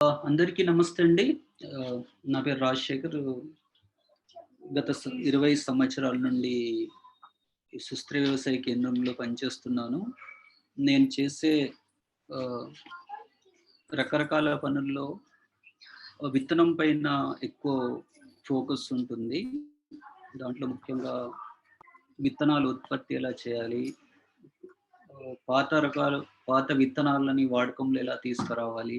అందరికీ నమస్తే అండి. నా పేరు రాజశేఖర్. గత 20 సంవత్సరాల నుండి ఈ సుస్థిర వ్యవసాయ కేంద్రంలో పనిచేస్తున్నాను. నేను చేసే ఆహ్, రకరకాల పనుల్లో విత్తనం పైన ఎక్కువ ఫోకస్ ఉంటుంది. దాంట్లో ముఖ్యంగా విత్తనాలు ఉత్పత్తి ఎలా చేయాలి? పాత రకాలు పాత విత్తనాలని వాడకంలో ఎలా తీసుకురావాలి?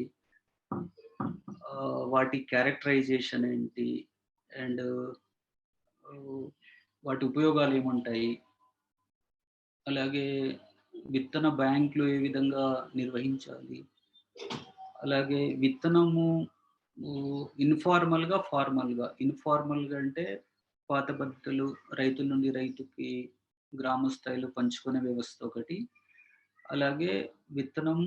వాటి క్యారెక్టరైజేషన్ ఏంటి? అండ్ ఆహ్, వాటి ఉపయోగాలేముంటాయి? అలాగే విత్తన బ్యాంకులు ఏ విధంగా నిర్వహించాలి? అలాగే విత్తనము ఇన్‌ఫార్మల్‌గా, ఫార్మల్‌గా. ఇన్‌ఫార్మల్‌గా అంటే పాత పద్ధతులు రైతుల నుండి రైతుకి గ్రామ స్థాయిలో పంచుకునే వ్యవస్థ ఒకటి. అలాగే విత్తనం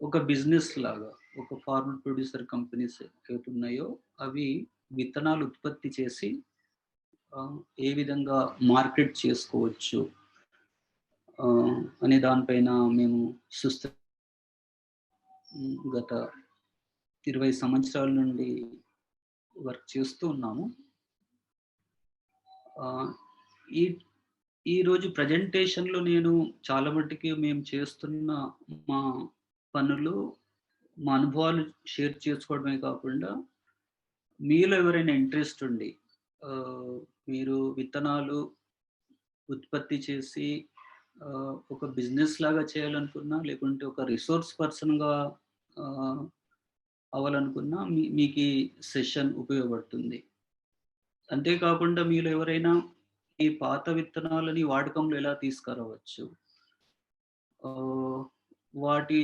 ఒక బిజినెస్ లాగా ఒక ఫార్మర్ ప్రొడ్యూసర్ కంపెనీస్ ఏవైతే ఉన్నాయో అవి విత్తనాలు ఉత్పత్తి చేసి ఏ విధంగా మార్కెట్ చేసుకోవచ్చు అనే దానిపైన మేము సుస్థ గత 20 సంవత్సరాల నుండి వర్క్ చేస్తూ ఉన్నాము. ఆహ్, ఈ ఈరోజు ప్రజెంటేషన్‌లో నేను చాలా మట్టుకి మేము చేస్తున్న మా పనులు, మా అనుభవాలు షేర్ చేసుకోవడమే కాకుండా, మీలో ఎవరైనా ఇంట్రెస్ట్ ఉండి ఆహ్, మీరు విత్తనాలు ఉత్పత్తి చేసి ఒక బిజినెస్ లాగా చేయాలనుకున్నా, లేకుంటే ఒక రిసోర్స్ పర్సన్‌గా ఆహ్, అవ్వాలనుకున్నా మీకీ సెషన్ ఉపయోగపడుతుంది. అంతే కాకుండా మీలో ఎవరైనా ఈ పాత విత్తనాలని వాడకంలో ఎలా తీసుకురావచ్చు? ఆహ్, వాటి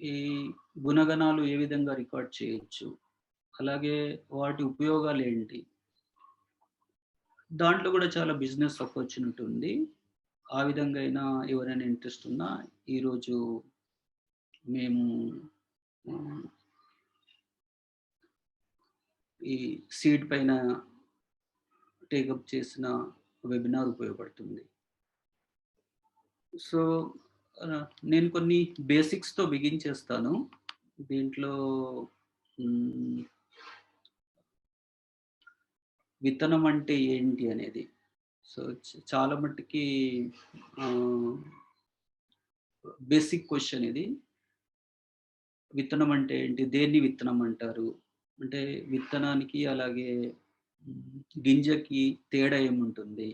ఈ గుణగణాలు ఏ విధంగా రికార్డ్ చేయొచ్చు? అలాగే వాటి ఉపయోగాలేంటి? దాంట్లో గూడా చాలా బిజినెస్ ఆపర్చునిటీ ఉంది. ఆ విధంగా అయినా ఎవరైనా ఇంట్రెస్ట్ ఉన్నా ఈరోజు మేము ఆహ్, ఈ సీడ్ పైన టేకప్ చేసిన వెబినార్ ఉపయోగపడుతుంది. సో, నేను కొన్ని బేసిక్స్‌తో బిగిన్ చేస్తాను. దీంట్లో హ్మ్, విత్తనం అంటే ఏంటి అనేది. సో, చాలా మట్టుకి ఆహ్, బేసిక్ క్వెషన్ ఇది. విత్తనం అంటే ఏంటి? దేన్ని విత్తనం అంటారు? అంటే విత్తనానికి అలాగే గింజకి తేడా ఏముంటుంది?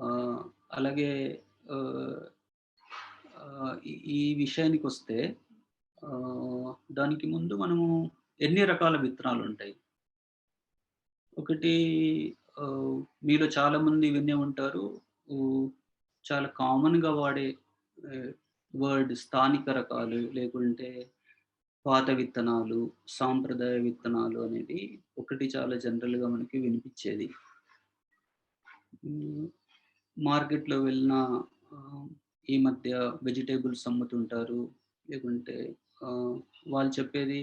ఆహ్, అలాగే ఆహ్, ఆహ్, ఈ ఈ విషయానికొస్తే దానికి ముందు మనము ఎన్ని రకాల విత్తనాలుంటాయి? ఒకటి మీలో చాలామంది వినే ఉంటారు. హ్మ్. చాలా కామన్‌గా వాడే ఆహ్, వర్డ్ స్థానిక రకాలు, లేకుంటే పాత విత్తనాలు, సాంప్రదాయ విత్తనాలు అనేది ఒకటి చాలా జనరల్‌గా మనకి వినిపిచ్చేది. హ్మ్. మార్కెట్‌లో వెళ్ళినా ఆహ్, ఈ మధ్య వెజిటబుల్స్ అమ్ముతుంటారు. లేకుంటే ఆహ్, వాళ్ళు చెప్పేది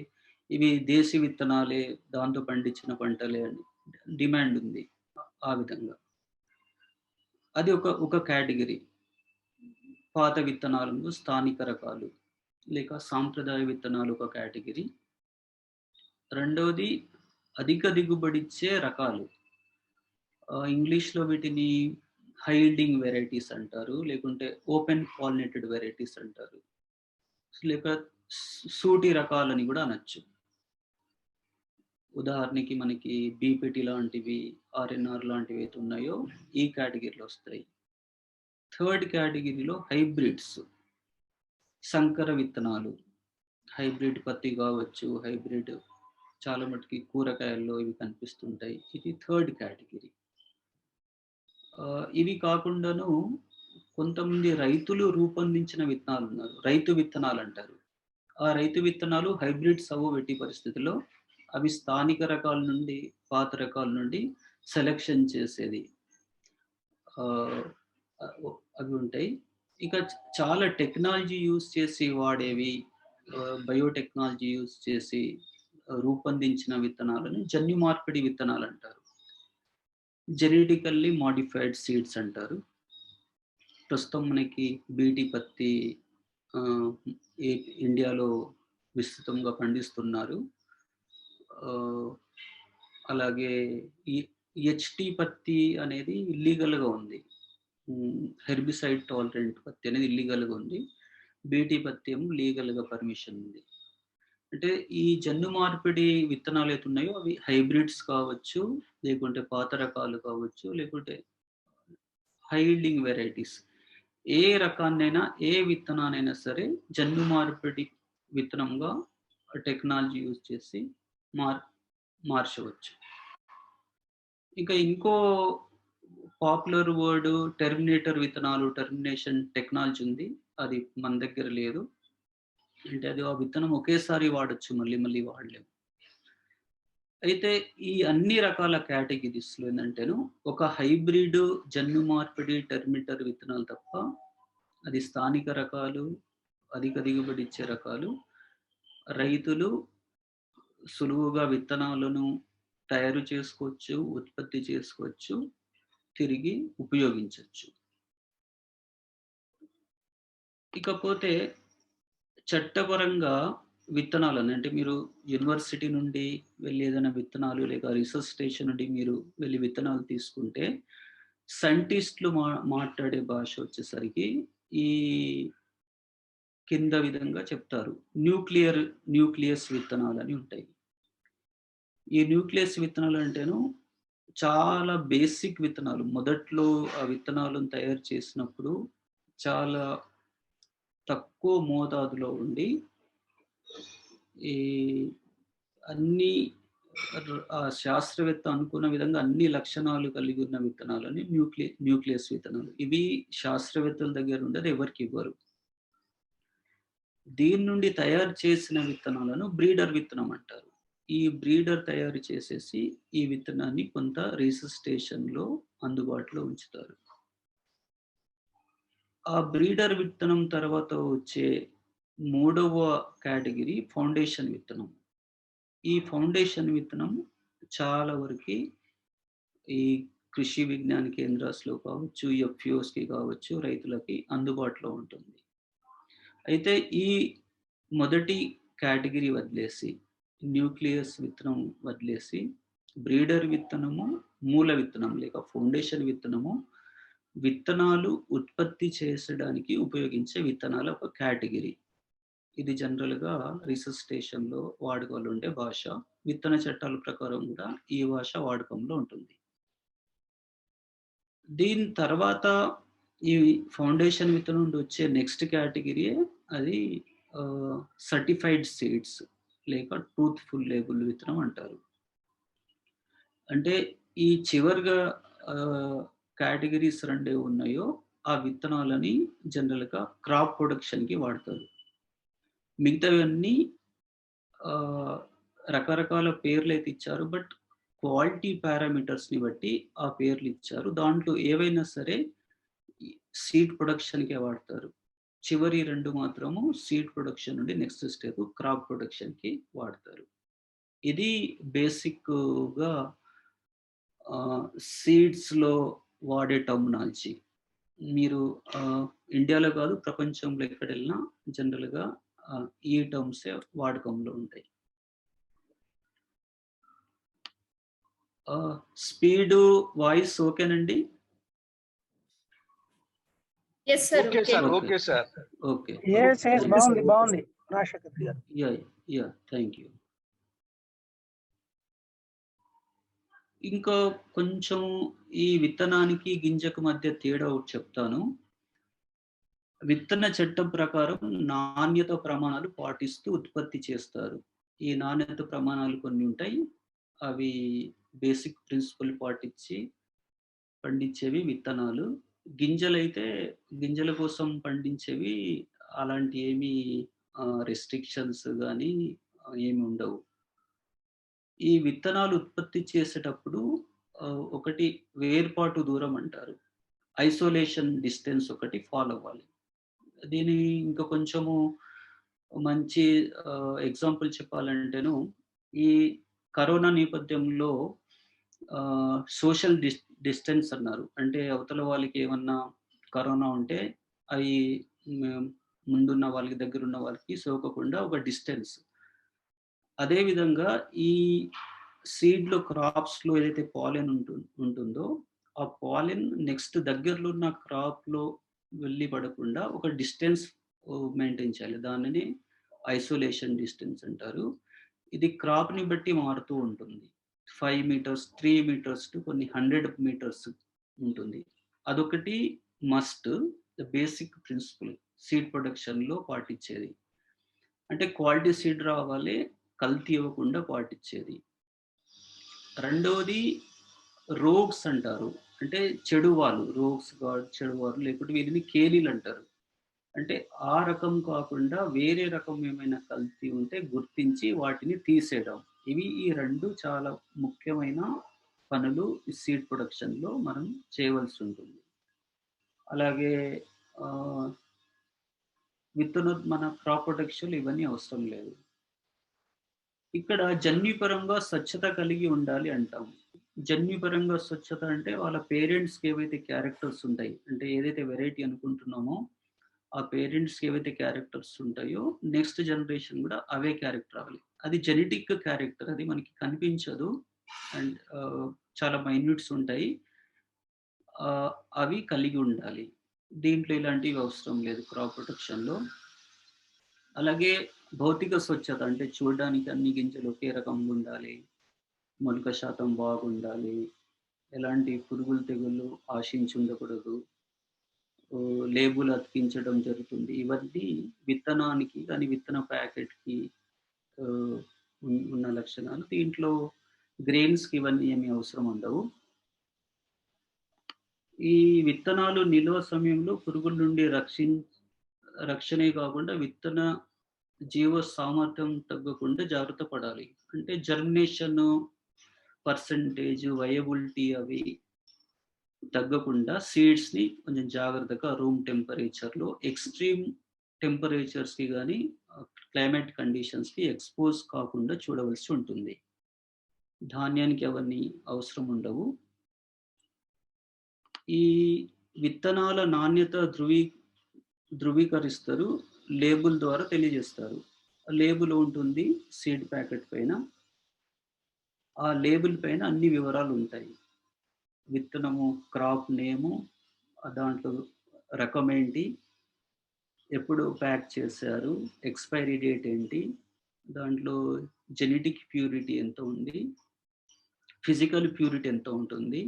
ఇవి దేశీ విత్తనాలే, దాంతో పండించిన పంటలే అని డిమాండ్ ఉంది. ఆ విధంగా. అది ఒక కేటగరీ. పాత విత్తనాలు, స్థానిక రకాలు, లేక సాంప్రదాయ విత్తనాలు ఒక కేటగరీ. రెండోది అధిక దిగుబడిచ్చే రకాలు. ఇంగ్లీష్‌లో వీటిని హై యీల్డింగ్ వెరైటీస్ అంటారు. లేకుంటే ఓపెన్ పాలినేటెడ్ వెరైటీస్ అంటారు. లేక సూటి రకాలని గూడా అనొచ్చు. ఉదాహరణకి మనకి బీపీటీ లాంటివి, ఆర్ఎన్ఆర్ లాంటివైతే ఉన్నాయో ఈ కేటగరీలో వస్తాయి. థర్డ్ కేటగరీలో హైబ్రిడ్స్, సంకర విత్తనాలు. హైబ్రిడ్ పత్తి కావచ్చు, హైబ్రిడ్ చాలా మటుకి కూరగాయల్లో ఇవి కనిపిస్తుంటాయి. ఇది థర్డ్ కేటగరీ. ఇవి కాకుండాను కొంతమంది రైతులు రూపొందించిన విత్తనాలున్నారు. రైతు విత్తనాలంటారు. ఆ రైతు విత్తనాలు హైబ్రిడ్స్ అవ్వవు ఎట్టి పరిస్థితిలో. అవి స్థానిక రకాల నుండి, పాత రకాల నుండి సెలక్షన్ చేసేది. ఆహ్, అవి ఉంటాయి. ఇక చాలా టెక్నాలజీ యూజ్ చేసి వాడేవి, బయోటెక్నాలజీ యూజ్ చేసి రూపొందించిన విత్తనాలను జన్యు మార్పిడి విత్తనాలంటారు. జెనెటికల్లీ మోడిఫైడ్ సీడ్స్ అంటారు. ప్రస్తుతం మనకి బీటీ పత్తి ఆహ్, ఇండియాలో విస్తృతంగా పండిస్తున్నారు. అలాగే ఈ హెచ్‌టి పత్తి అనేది ఇల్లీగల్‌గా ఉంది. హెర్బిసైడ్ టాలరెంట్ పత్తి అనేది ఇల్లీగల్‌గా ఉంది. బీటీ పత్తి ఏమో లీగల్‌గా పర్మిషన్ ఉంది. అంటే ఈ జన్యు మార్పిడి విత్తనాలైతే ఉన్నాయో అవి హైబ్రిడ్స్ కావచ్చు, లేకుంటే పాత రకాలు కావచ్చు, లేకుంటే హై యీల్డింగ్ వెరైటీస్. ఏ రకాన్నైనా, ఏ విత్తనాన్నైనా సరే జన్యు మార్పిడి విత్తనంగా టెక్నాలజీ యూజ్ చేసి మార్ మార్చవచ్చు. ఇంకా ఇంకో పాపులర్ వర్డ్ టెర్మినేటర్ విత్తనాలు, టెర్మినేషన్ టెక్నాలజీ ఉంది. అది మన దగ్గర లేదు. అంటే అది ఆ విత్తనం ఒకేసారి వాడొచ్చు. మళ్ళీ మళ్ళీ వాడలేము. అయితే ఈ అన్ని రకాల కేటగిరీస్‌లో ఏందంటేను ఒక హైబ్రిడ్ జన్యు మార్పిడి టెర్మినేటర్ విత్తనాలు తప్ప అది స్థానిక రకాలు, అధిక దిగుబడి ఇచ్చే రకాలు రైతులు సులువుగా విత్తనాలను తయారు చేసుకోవచ్చు, ఉత్పత్తి చేసుకోవచ్చు, తిరిగి ఉపయోగించొచ్చు. ఇకపోతే చట్టపరంగా విత్తనాలను అంటే మీరు యూనివర్సిటీ నుండి వెళ్లి ఏదైనా విత్తనాలు లేక రీసెర్చ్ స్టేషన్ నుండి మీరు వెళ్లి విత్తనాలు తీసుకుంటే సైంటిస్ట్‌లు మాట్లాడే భాష వచ్చేసరికి ఈ కింద విధంగా చెప్తారు. న్యూక్లియస్ విత్తనాలని ఉంటాయి. ఈ న్యూక్లియస్ విత్తనాలు అంటేను చాలా బేసిక్ విత్తనాలు. మొదట్లో ఆ విత్తనాలను తయారు చేసినప్పుడు చాలా తక్కువ మోతాదులో ఉండి ఈ అన్ని శాస్త్రవేత్త అనుకున్న విధంగా అన్ని లక్షణాలు కలిగి ఉన్న విత్తనాలని న్యూక్లియస్ విత్తనాలు. ఇవి శాస్త్రవేత్తల దగ్గర ఉండేది ఎవరికి ఇవ్వరు. దీని నుండి తయారు చేసిన విత్తనాలను బ్రీడర్ విత్తనం అంటారు. ఈ బ్రీడర్ తయారు చేసేసి ఈ విత్తనాన్ని కొంత రీసెర్చ్ స్టేషన్‌లో అందుబాటులో ఉంచుతారు. ఆ బ్రీడర్ విత్తనం తర్వాత వచ్చే మూడవ కేటగిరీ ఫౌండేషన్ విత్తనం. ఈ ఫౌండేషన్ విత్తనం చాలా వరకి ఈ కృషి విజ్ఞాన కేంద్రాస్‌లో కావచ్చు, ఎఫ్‌పిఓస్‌కి కావచ్చు, రైతులకి అందుబాటులో ఉంటుంది. అయితే ఈ మొదటి కేటగిరీ వదిలేసి, న్యూక్లియస్ విత్తనం వదిలేసి, బ్రీడర్ విత్తనము, మూల విత్తనం లేక ఫౌండేషన్ విత్తనము, విత్తనాలు ఉత్పత్తి చేసడానికి ఉపయోగించే విత్తనాల ఒక కేటగిరీ. ఇది జనరల్‌గా రీసెర్చ్ స్టేషన్‌లో వాడుకలో ఉండే భాష. విత్తన చట్టాల ప్రకారం కూడా ఈ భాష వాడకంలో ఉంటుంది. దీని తర్వాత ఈ ఫౌండేషన్ విత్తనం నుండి వచ్చే నెక్స్ట్ కేటగిరీయే అది సర్టిఫైడ్ సీడ్స్ లేక ట్రూత్‌ఫుల్ లేబుల్ విత్తనం అంటారు. అంటే ఈ చివరగా కేటగిరీస్ 2 ఉన్నాయో ఆ విత్తనాలని జనరల్‌గా క్రాప్ ప్రొడక్షన్‌కి వాడతారు. మిగతావన్నీ ఆహ్, రకరకాల పేర్లైతే ఇచ్చారు. బట్ క్వాలిటీ పారామీటర్స్‌ని బట్టి ఆ పేర్లిచ్చారు. దాంట్లో ఏవైనా సరే ఈ సీడ్ ప్రొడక్షన్‌కే వాడతారు. చివరి 2 మాత్రము సీడ్ ప్రొడక్షన్ నుండి నెక్స్ట్ స్టెప్ క్రాప్ ప్రొడక్షన్‌కి వాడతారు. ఇది బేసిక్‌గా సీడ్స్‌లో వాడే టర్మినాలజీ. మీరు ఇండియాలో కాదు ప్రపంచంలో ఎక్కడెళ్ళినా జనరల్‌గా ఈ టర్మ్సే వాడకంలో ఉంటాయి. స్పీడు, వాయిస్ ఓకేనండి? Yes sir. Okay okay. Sir. Okay. Okay sir. Okay. Yes. Thank you. బావుంది. బావుంది. రాజశేఖర్ గారు. యాహ్! Thank you. ఇంకా కొంచెం ఈ విత్తనానికి, గింజకు మధ్య తేడా ఒకటి చెప్తాను. విత్తన చట్టం ప్రకారం నాణ్యత ప్రమాణాలు పాటిస్తూ ఉత్పత్తి చేస్తారు. ఈ నాణ్యత ప్రమాణాలు కొన్ని ఉంటాయి. అవి బేసిక్ ప్రిన్సిపల్ పాటించి పండించేవి విత్తనాలు. గింజలైతే గింజల కోసం పండించేవి అలాంటి ఏమి రెస్ట్రిక్షన్స్ గాని ఏమి ఉండవు. ఈ విత్తనాలు ఉత్పత్తి చేసేటప్పుడు ఒకటి వేర్పాటు దూరం అంటారు. ఐసోలేషన్ డిస్టెన్స్ ఒకటి ఫాలో అవ్వాలి. దీని ఇంకా కొంచెము మంచి ఎగ్జాంపుల్ చెప్పాలంటేను, ఈ కరోనా నేపథ్యంలో సోషల్ డిస్టెన్స్ అన్నారు. అంటే అవతల వాళ్ళకి ఏమన్నా కరోనా ఉంటే అయి మ ముందున్న వాళ్ళకి, దగ్గరున్న వాళ్ళకి సోకకుండా ఒక డిస్టెన్స్. అదే విధంగా ఈ సీడ్‌లో, క్రాప్స్‌లో ఏదైతే పాలెన్ ఉంటుందో, ఆ పాలెన్ నెక్స్ట్ దగ్గరలో ఉన్న క్రాప్‌లో వెళ్లి పడకుండా ఒక డిస్టెన్స్ మెయింటైన్ చేయాలి. దానిని ఐసోలేషన్ డిస్టెన్స్ అంటారు. ఇది క్రాప్‌ని బట్టి మారుతూ ఉంటుంది. 5 మీటర్స్, 3 మీటర్స్ టు కొన్ని 100 మీటర్స్ ఉంటుంది. అదొకటి must. The basic principle seed ప్రొడక్షన్‌లో పాటించేది. అంటే క్వాలిటీ సీడ్ రావాలి, కల్తీ ఇవ్వకుండా పాటించేది. రెండోది రోగ్స్ అంటారు. అంటే చెడువాలు. రోగ్స్ చెడువాలు లేకపోతే వీటిని కేలీలంటారు. అంటే ఆ రకం కాకుండా వేరే రకం ఏమైనా కల్తీ ఉంటే గుర్తించి వాటిని తీసేయడం. ఇవి ఈ 2 చాలా ముఖ్యమైన పనులు ఈ సీడ్ ప్రొడక్షన్‌లో మనం చేయవలసుంటుంది. అలాగే ఆహ్, మన క్రాప్ ప్రొటెక్షన్‌లో ఇవన్నీ అవసరం లేదు. ఇక్కడ జన్యుపరంగా స్వచ్ఛత కలిగి ఉండాలి అంటాం. జన్యుపరంగా స్వచ్ఛత అంటే వాళ్ళ పేరెంట్స్‌కి ఏవైతే క్యారెక్టర్స్ ఉంటాయి. అంటే ఏదైతే వెరైటీ అనుకుంటున్నామో, ఆ పేరెంట్స్‌కి ఏవైతే క్యారెక్టర్స్ ఉంటాయో, నెక్స్ట్ జనరేషన్ గూడా అవే క్యారెక్టర్ రావాలి. అది జెనెటిక్ క్యారెక్టర్. అది మనకి కనిపించదు. అండ్ చాలా మైన్యూట్స్ ఉంటాయి. ఆహ్, అవి కలిగి ఉండాలి. దీంట్లో ఇలాంటివి అవసరం లేదు క్రాప్ ప్రొటెక్షన్‌లో. అలాగే భౌతిక స్వచ్ఛత అంటే చూడడానికి అన్ని గింజలు ఒకే రకంగా ఉండాలి. మొలక శాతం బాగుండాలి. ఎలాంటి పురుగులు, తెగుళ్ళు ఆశించి ఉండకూడదు. లేబుల్ అతికించడం జరుగుతుంది. ఇవన్నీ విత్తనానికి గాని, విత్తన ప్యాకెట్‌కి ఆహ్, ఉన్న లక్షణాలు. దీంట్లో గ్రెయిన్స్‌కి ఇవన్నీ ఏమి అవసరం ఉండవు. ఈ విత్తనాలు నిల్వ సమయంలో పురుగుల నుండి రక్షణే కాకుండా విత్తన జీవ సామర్థ్యం తగ్గకుండా జాగ్రత్త పడాలి. అంటే జర్మినేషను పర్సెంటేజ్, వయబిలిటీ అవి తగ్గకుండా సీడ్స్‌ని కొంచెం జాగ్రత్తగా రూమ్ టెంపరేచర్‌లో ఎక్స్‌ట్రీమ్ టెంపరేచర్స్‌కి గాని, క్లైమేట్ కండిషన్స్‌కి ఎక్స్‌పోజ్ కాకుండా చూడవలసి ఉంటుంది. ధాన్యానికి అవన్నీ అవసరం ఉండవు. ఈ విత్తనాల నాణ్యత ధృవీకరిస్తారు. లేబుల్ ద్వారా తెలియజేస్తారు. లేబుల్ ఉంటుంది సీడ్ ప్యాకెట్ పైన. ఆ లేబుల్ పైన అన్ని వివరాలు ఉంటాయి. విత్తనము, క్రాప్ నేము, దాంట్లో రకమేంటి, ఎప్పుడు ప్యాక్ చేశారు, ఎక్స్‌పైరీ డేట్ ఏంటి, దాంట్లో జెనెటిక్ ప్యూరిటీ ఎంత ఉంది, ఫిజికల్ ప్యూరిటీ ఎంత ఉంటుంది,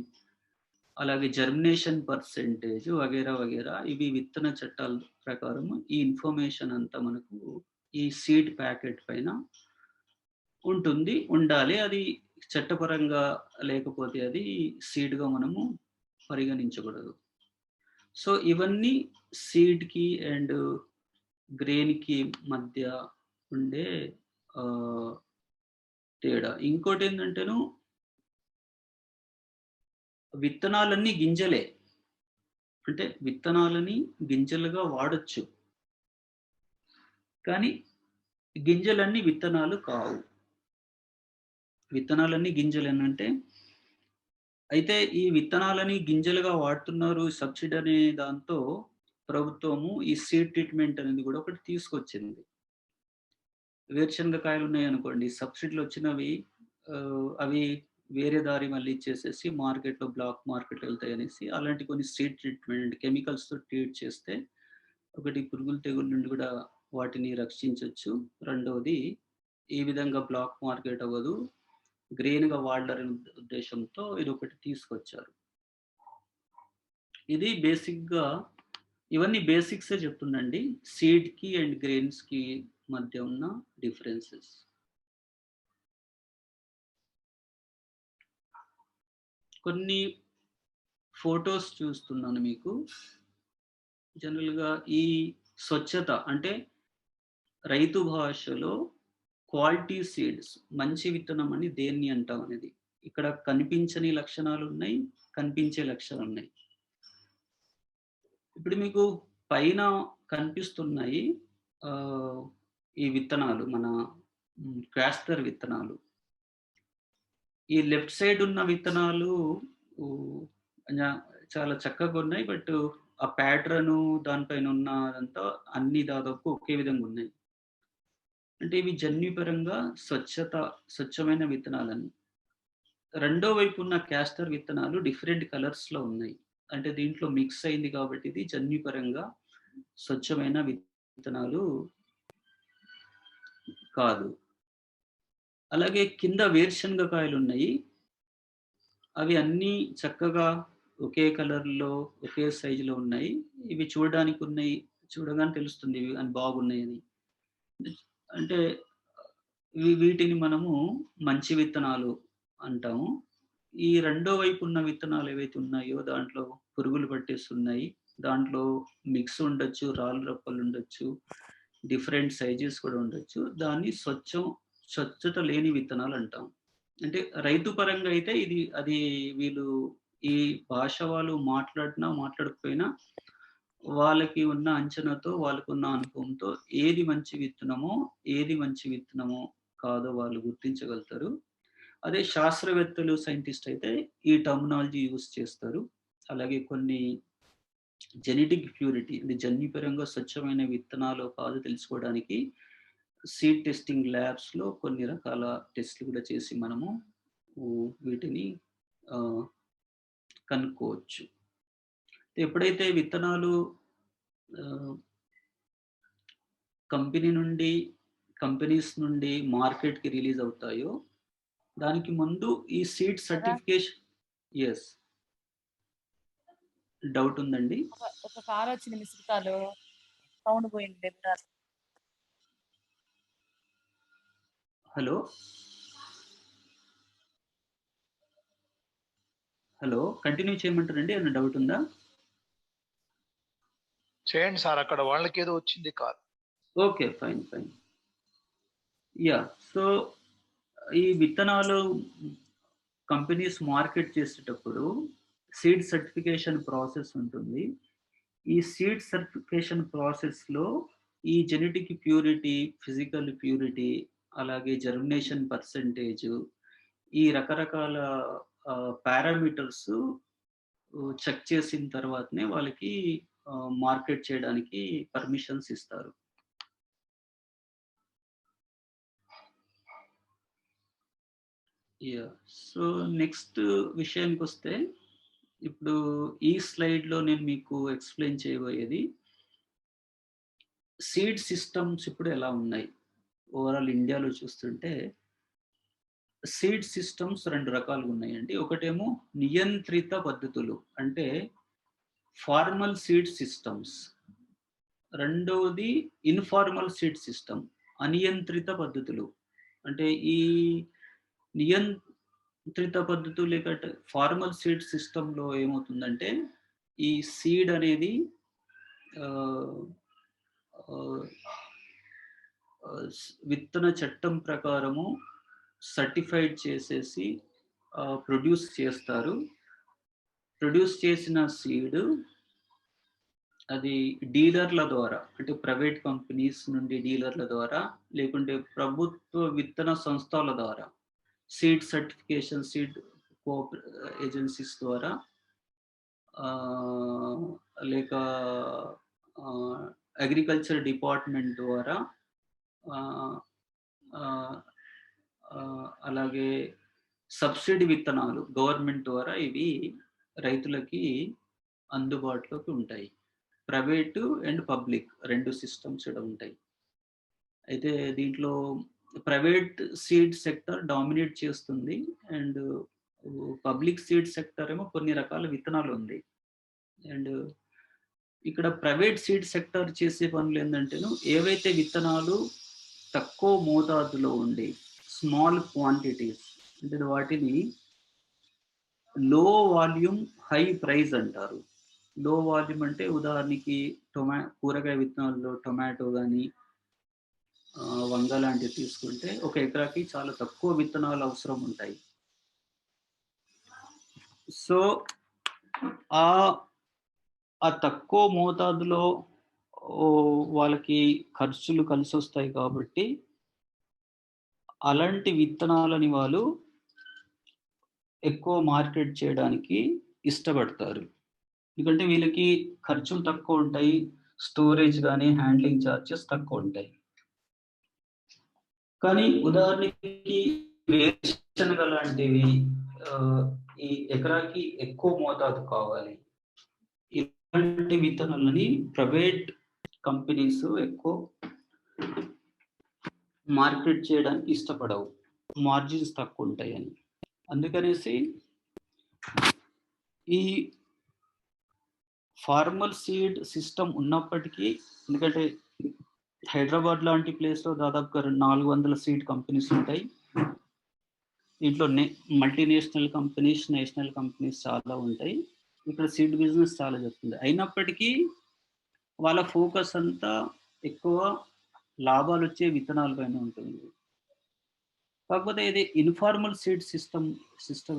అలాగే జర్మినేషన్ పర్సెంటేజ్ వగైరా, వగైరా ఇవి విత్తన చట్టాల ప్రకారం ఈ ఇన్ఫర్మేషన్ అంతా మనకు ఈ సీడ్ ప్యాకెట్ పైన ఉంటుంది. ఉండాలి. అది చట్టపరంగా లేకపోతే అది సీడ్‌గా మనము పరిగణించకూడదు. సో, ఇవన్నీ సీడ్‌కి అండ్ గ్రెయిన్‌కి మధ్య ఉండే ఆహ్, తేడా. ఇంకోటేందంటేను విత్తనాలన్నీ గింజలే. అంటే విత్తనాలని గింజలుగా వాడొచ్చు. కానీ గింజలన్నీ విత్తనాలు కావు. విత్తనాలన్నీ గింజలేనంటే అయితే ఈ విత్తనాలని గింజలుగా వాడుతున్నారు సబ్సిడీ అనే దాంతో ప్రభుత్వము ఈ సీడ్ ట్రీట్‌మెంట్ అనేది గూడా ఒకటి తీసుకొచ్చింది. వేరుశనగ కాయలున్నాయనుకోండి సబ్సిడీలొచ్చినవి అవి వేరే దారి మళ్ళిచ్చేసేసి మార్కెట్‌లో బ్లాక్ మార్కెట్‌లో ఎళ్తాయనేసి అలాంటి కొన్ని సీడ్ ట్రీట్‌మెంట్ కెమికల్స్‌తో ట్రీట్ చేస్తే ఒకటి పురుగులు, తెగుళ్ళ నుండి గూడా వాటిని రక్షించొచ్చు. రెండోది ఈ విధంగా బ్లాక్ మార్కెట్ అవ్వదు. గ్రెయిన్‌గా వాడరనే ఉద్దేశ్యంతో ఇదొకటి తీసుకొచ్చారు. ఇది బేసిక్‌గా ఇవన్నీ బేసిక్సే చెప్తున్నండి. సీడ్‌కి అండ్ గ్రెయిన్స్‌కి మధ్య ఉన్న డిఫరెన్సెస్. కొన్ని ఫోటోస్ చూస్తున్నాను మీకు. జనరల్‌గా ఈ స్వచ్ఛత అంటే రైతు భాషలో క్వాలిటీ సీడ్స్ మంచి విత్తనం అని దేన్ని అంటాం అనేది. ఇక్కడ కనిపించని లక్షణాలున్నాయి. కనిపించే లక్షణాలున్నాయి. ఇప్పుడు మీకు పైన కనిపిస్తున్నాయి ఆహ్, ఈ విత్తనాలు మన క్యాస్టర్ విత్తనాలు. ఈ లెఫ్ట్ సైడ్ ఉన్న విత్తనాలు ఊ న చాలా చక్కగున్నాయి. బట్ ఆ ప్యాటర్ను దానిపైన ఉన్నదంతా అన్నీ దాదాపు ఒకే విధంగా ఉన్నాయి. అంటే ఇవి జన్యుపరంగా స్వచ్ఛమైన విత్తనాలని. రెండో వైపు ఉన్న క్యాస్టర్ విత్తనాలు డిఫరెంట్ కలర్స్‌లో ఉన్నాయి. అంటే దీంట్లో మిక్స్ అయింది కాబట్టి ఇది జన్యుపరంగా స్వచ్ఛమైన విత్తనాలు కాదు. అలాగే కింద వేరుశనగ కాయలున్నాయి. అవి అన్నీ చక్కగా ఒకే కలర్‌లో, ఒకే సైజులో ఉన్నాయి. ఇవి చూడడానికి చూడగానే తెలుస్తుంది ఇవి బాగున్నాయని. అంటే వీటిని మనము మంచి విత్తనాలు అంటాము. ఈ రెండో వైపు ఉన్న విత్తనాలు ఏవైతే ఉన్నాయో దాంట్లో పురుగులు పట్టేస్తున్నాయి. దాంట్లో మిక్స్ ఉండొచ్చు, రాళ్ళు రప్పలుండొచ్చు, డిఫరెంట్ సైజెస్ కూడా ఉండొచ్చు. దాన్ని స్వచ్ఛత లేని విత్తనాలంటాం. అంటే రైతు పరంగా అయితే వీళ్ళు ఈ భాష వాళ్ళు మాట్లాడినా, మాట్లాడకపోయినా వాళ్ళకి ఉన్న అంచనాతో, వాళ్ళకున్న అనుభవంతో ఏది మంచి విత్తనమో కాదో వాళ్ళు గుర్తించగలుగుతారు. అదే శాస్త్రవేత్తలు, సైంటిస్ట్ అయితే ఈ టర్మినాలజీ యూజ్ చేస్తారు. అలాగే కొన్ని జెనెటిక్ ప్యూరిటీ అంటే జన్యుపరంగా స్వచ్ఛమైన విత్తనాలో కాదో తెలుసుకోవడానికి సీడ్ టెస్టింగ్ ల్యాబ్స్‌లో కొన్ని రకాల టెస్ట్‌లు కూడా చేసి మనము వీటిని ఆహ్, కనుక్కోవచ్చు. ఎప్పుడైతే విత్తనాలు ఆహ్, కంపెనీ నుండి కంపెనీస్ నుండి మార్కెట్‌కి రిలీజ్ అవుతాయో, దానికి ముందు ఈ సీడ్ కదా! సర్టిఫికేషన్. యెస్. డౌట్ ఉందండి? ఒక కారొచ్చింది మిస్డ్ కాలు. సౌండ్ పోయింది డెలివరీ. హలో? హలో? కంటిన్యూ చేయమంటారండి? ఏమైనా డౌట్ ఉందా? చేయండి సార్. అక్కడ వాళ్ళకేదో వచ్చింది call. Okay. Fine. Yeah! So, ఈ విత్తనాలు కంపెనీస్ మార్కెట్ చేసేటప్పుడు సీడ్ సర్టిఫికేషన్ ప్రాసెస్ ఉంటుంది. ఈ సీడ్ సర్టిఫికేషన్ ప్రాసెస్‌లో ఈ జెనెటిక్ ప్యూరిటీ, ఫిజికల్ ప్యూరిటీ, అలాగే జెర్మినేషన్ పర్సెంటేజు, ఈ రకరకాల పారామీటర్స్ చెక్ చేసిన తర్వాతనే వాళ్ళకి మార్కెట్ చేయడానికి పర్మిషన్స్ ఇస్తారు. యాహ్! సో, నెక్స్ట్ విషయానికొస్తే, ఇప్పుడు ఈ స్లైడ్‌లో నేను మీకు ఎక్స్‌ప్లెయిన్ చేయబోయేది సీడ్ సిస్టమ్స్ ఇప్పుడు ఎలా ఉన్నాయి? ఓవరాల్ ఇండియాలో చూస్తుంటే సీడ్ సిస్టమ్స్ 2 రకాలుగున్నాయండి. ఒకటేమో నియంత్రిత పద్ధతులు. అంటే ఫార్మల్ సీడ్ సిస్టమ్స్. రెండోది ఇన్‌ఫార్మల్ సీడ్ సిస్టమ్. అనియంత్రిత పద్ధతులు. అంటే ఈ నియంత్రిత పద్ధతులు లేకపోతే ఫార్మల్ సీడ్ సిస్టమ్‌లో ఏమవుతుందంటే, ఈ సీడ్ అనేది ఆహ్, ఆహ్, విత్తన చట్టం ప్రకారము సర్టిఫైడ్ చేసేసి ప్రొడ్యూస్ చేస్తారు. ప్రొడ్యూస్ చేసిన సీడ్ అది డీలర్‌ల ద్వారా అంటే ప్రైవేట్ కంపెనీస్ నుండి డీలర్‌ల ద్వారా, లేకుంటే ప్రభుత్వ విత్తన సంస్థల ద్వారా seed certification, seed co-op agencies ద్వారా ఆహ్, లేక ఆహ్, అగ్రికల్చర్ డిపార్ట్‌మెంట్ ద్వారా ఆహ్, ఆహ్, అలాగే సబ్సిడీ విత్తనాలు గవర్నమెంట్ ద్వారా ఇవి రైతులకి అందుబాటులోకి ఉంటాయి. ప్రైవేటు అండ్ పబ్లిక్ 2 సిస్టమ్స్ ఈడ ఉంటాయి. అయితే దీంట్లో ప్రైవేట్ సీడ్ సెక్టర్ డామినేట్ చేస్తుంది. అండ్ పబ్లిక్ సీడ్ సెక్టర్ ఏమో కొన్ని రకాల విత్తనాలుంది. అండ్ ఇక్కడ ప్రైవేట్ సీడ్ సెక్టర్ చేసే పనులేందంటేను, ఏవైతే విత్తనాలు తక్కువ మోతాదులో ఉండి, స్మాల్ క్వాంటిటీస్ అంటే వాటిని లో వాల్యూమ్, హై ప్రైస్ అంటారు. లో వాల్యూమ్ అంటే ఉదాహరణకి కూరగాయ విత్తనాల్లో టొమాటో గాని, వంగ లాంటివి తీసుకుంటే ఒక ఎకరాకి చాలా తక్కువ విత్తనాలు అవసరం ఉంటాయి. సో, ఆహ్, ఆ తక్కువ మోతాదులో వాళ్ళకి ఖర్చులు కలిసొస్తాయి కాబట్టి, అలాంటి విత్తనాలని వాళ్ళు ఎక్కువ మార్కెట్ చేయడానికి ఇష్టపడతారు. ఎందుకంటే వీళ్ళకి ఖర్చులు తక్కువ ఉంటాయి. స్టోరేజ్ గానీ, హ్యాండ్లింగ్ చార్జెస్ తక్కువ ఉంటాయి. కానీ ఉదాహరణకి వేరుశనగ లాంటివి ఆహ్, ఈ ఎకరాకి ఎక్కువ మోతాదు కావాలి. ఇలాంటి విత్తనాలని ప్రైవేట్ కంపెనీస్ ఎక్కువ మార్కెట్ చేయడానికి ఇష్టపడవు. మార్జిన్స్ తక్కువుంటాయని. అందుకనేసి ఈ ఫార్మల్ సీడ్ సిస్టమ్ ఉన్నప్పటికీ, ఎందుకంటే హైదరాబాద్ లాంటి ప్లేస్‌లో దాదాపుగా 400 సీడ్ కంపెనీస్ ఉంటాయి. దీంట్లో మల్టీనేషనల్ కంపెనీస్, నేషనల్ కంపెనీస్ చాలా ఉంటాయి. ఇక్కడ సీడ్ బిజినెస్ చాలా జరుగుతుంది. అయినప్పటికీ వాళ్ళ ఫోకస్ అంతా ఎక్కువ లాభాలొచ్చే విత్తనాల పైన ఉంటుంది. కాకపోతే ఇది ఇన్‌ఫార్మల్ సీడ్ సిస్టమ్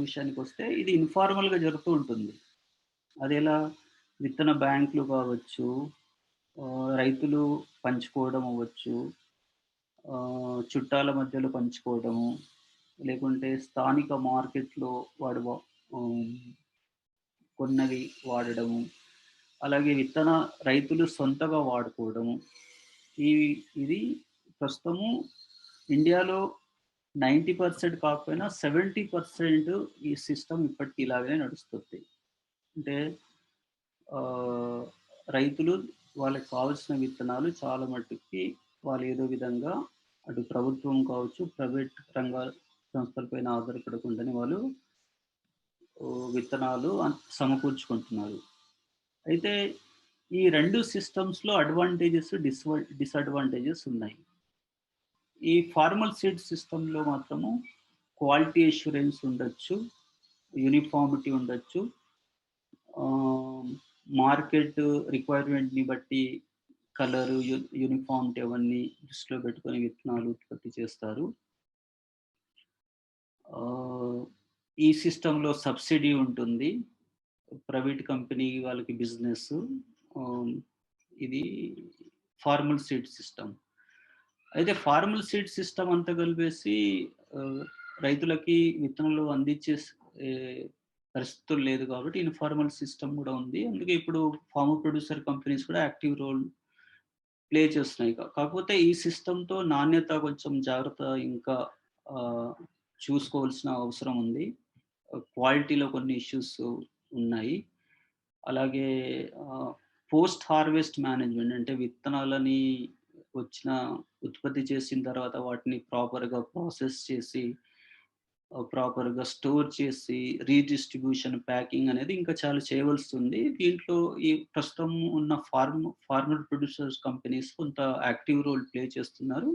విషయానికొస్తే ఇది ఇన్‌ఫార్మల్‌గా జరుగుతూ ఉంటుంది. అదెలా విత్తన బ్యాంకులు కావచ్చు, రైతులు పంచుకోవడం అవ్వచ్చు, చుట్టాల మధ్యలో పంచుకోవడము, లేకుంటే స్థానిక మార్కెట్‌లో వాడు ఆహ్, కొన్నవి వాడడము, అలాగే రైతులు సొంతగా వాడుకోవడము. ఈ ఇది ప్రస్తుతము ఇండియాలో 90% కాకపోయినా 70% ఈ సిస్టమ్ ఇప్పటికి ఇలాగనే నడుస్తుంది. అంటే ఆహ్, రైతులు వాళ్ళకి కావాల్సిన విత్తనాలు చాలా మట్టుకి వాళ్ళు ఏదో విధంగా అటు ప్రభుత్వం కావచ్చు, ప్రైవేట్ రంగ సంస్థల పైన ఆధారపడకుండానే వాళ్ళు విత్తనాలు సమకూర్చుకుంటున్నారు. అయితే ఈ 2 సిస్టమ్స్‌లో అడ్వాంటేజెస్, డిసడ్వాంటేజెస్ ఉన్నాయి. ఈ ఫార్మల్ సీడ్ సిస్టమ్‌లో మాత్రము క్వాలిటీ అష్యూరెన్స్ ఉండొచ్చు, యూనిఫార్మిటీ ఉండొచ్చు. మార్కెట్ రిక్వైర్మెంట్‌ని బట్టి కలరు, యూనిఫార్మిటీ అవన్నీ దృష్టిలో పెట్టుకొని విత్తనాలు ఉత్పత్తి చేస్తారు. ఈ సిస్టమ్‌లో సబ్సిడీ ఉంటుంది. ప్రైవేట్ కంపెనీ వాళ్ళకి బిజినెస్. ఇది ఫార్మల్ సీడ్ సిస్టమ్. అయితే ఫార్మల్ సీడ్ సిస్టమ్ అంతా కలిపేసి రైతులకి విత్తనాలు అందించే పరిస్థితులు లేదు కాబట్టి ఇన్‌ఫార్మల్ సిస్టమ్ కూడా ఉంది. అందుకే ఇప్పుడు ఫార్మర్ ప్రొడ్యూసర్ కంపెనీస్ కూడా యాక్టివ్ రోల్ ప్లే చేస్తున్నాయి. కాకపోతే ఈ సిస్టమ్‌తో నాణ్యత కొంచెం జాగ్రత్త ఇంకా చూసుకోవాల్సిన అవసరం ఉంది. క్వాలిటీలో కొన్ని ఇష్యూస్ ఉన్నాయి. అలాగే పోస్ట్ హార్వెస్ట్ మేనేజ్మెంట్ అంటే విత్తనాలని ఉత్పత్తి చేసిన తర్వాత వాటిని ప్రాపర్‌గా ప్రాసెస్ చేసి, ప్రాపర్‌గా స్టోర్ చేసి, రీడిస్ట్రిబ్యూషన్, ప్యాకింగ్ అనేది ఇంకా చాలా చేయవలసింది. దీంట్లో ఈ ప్రస్తుతం ఉన్న ఫార్మర్ ప్రొడ్యూసర్స్ కంపెనీస్ కొంత యాక్టివ్ రోల్ ప్లే చేస్తున్నారు.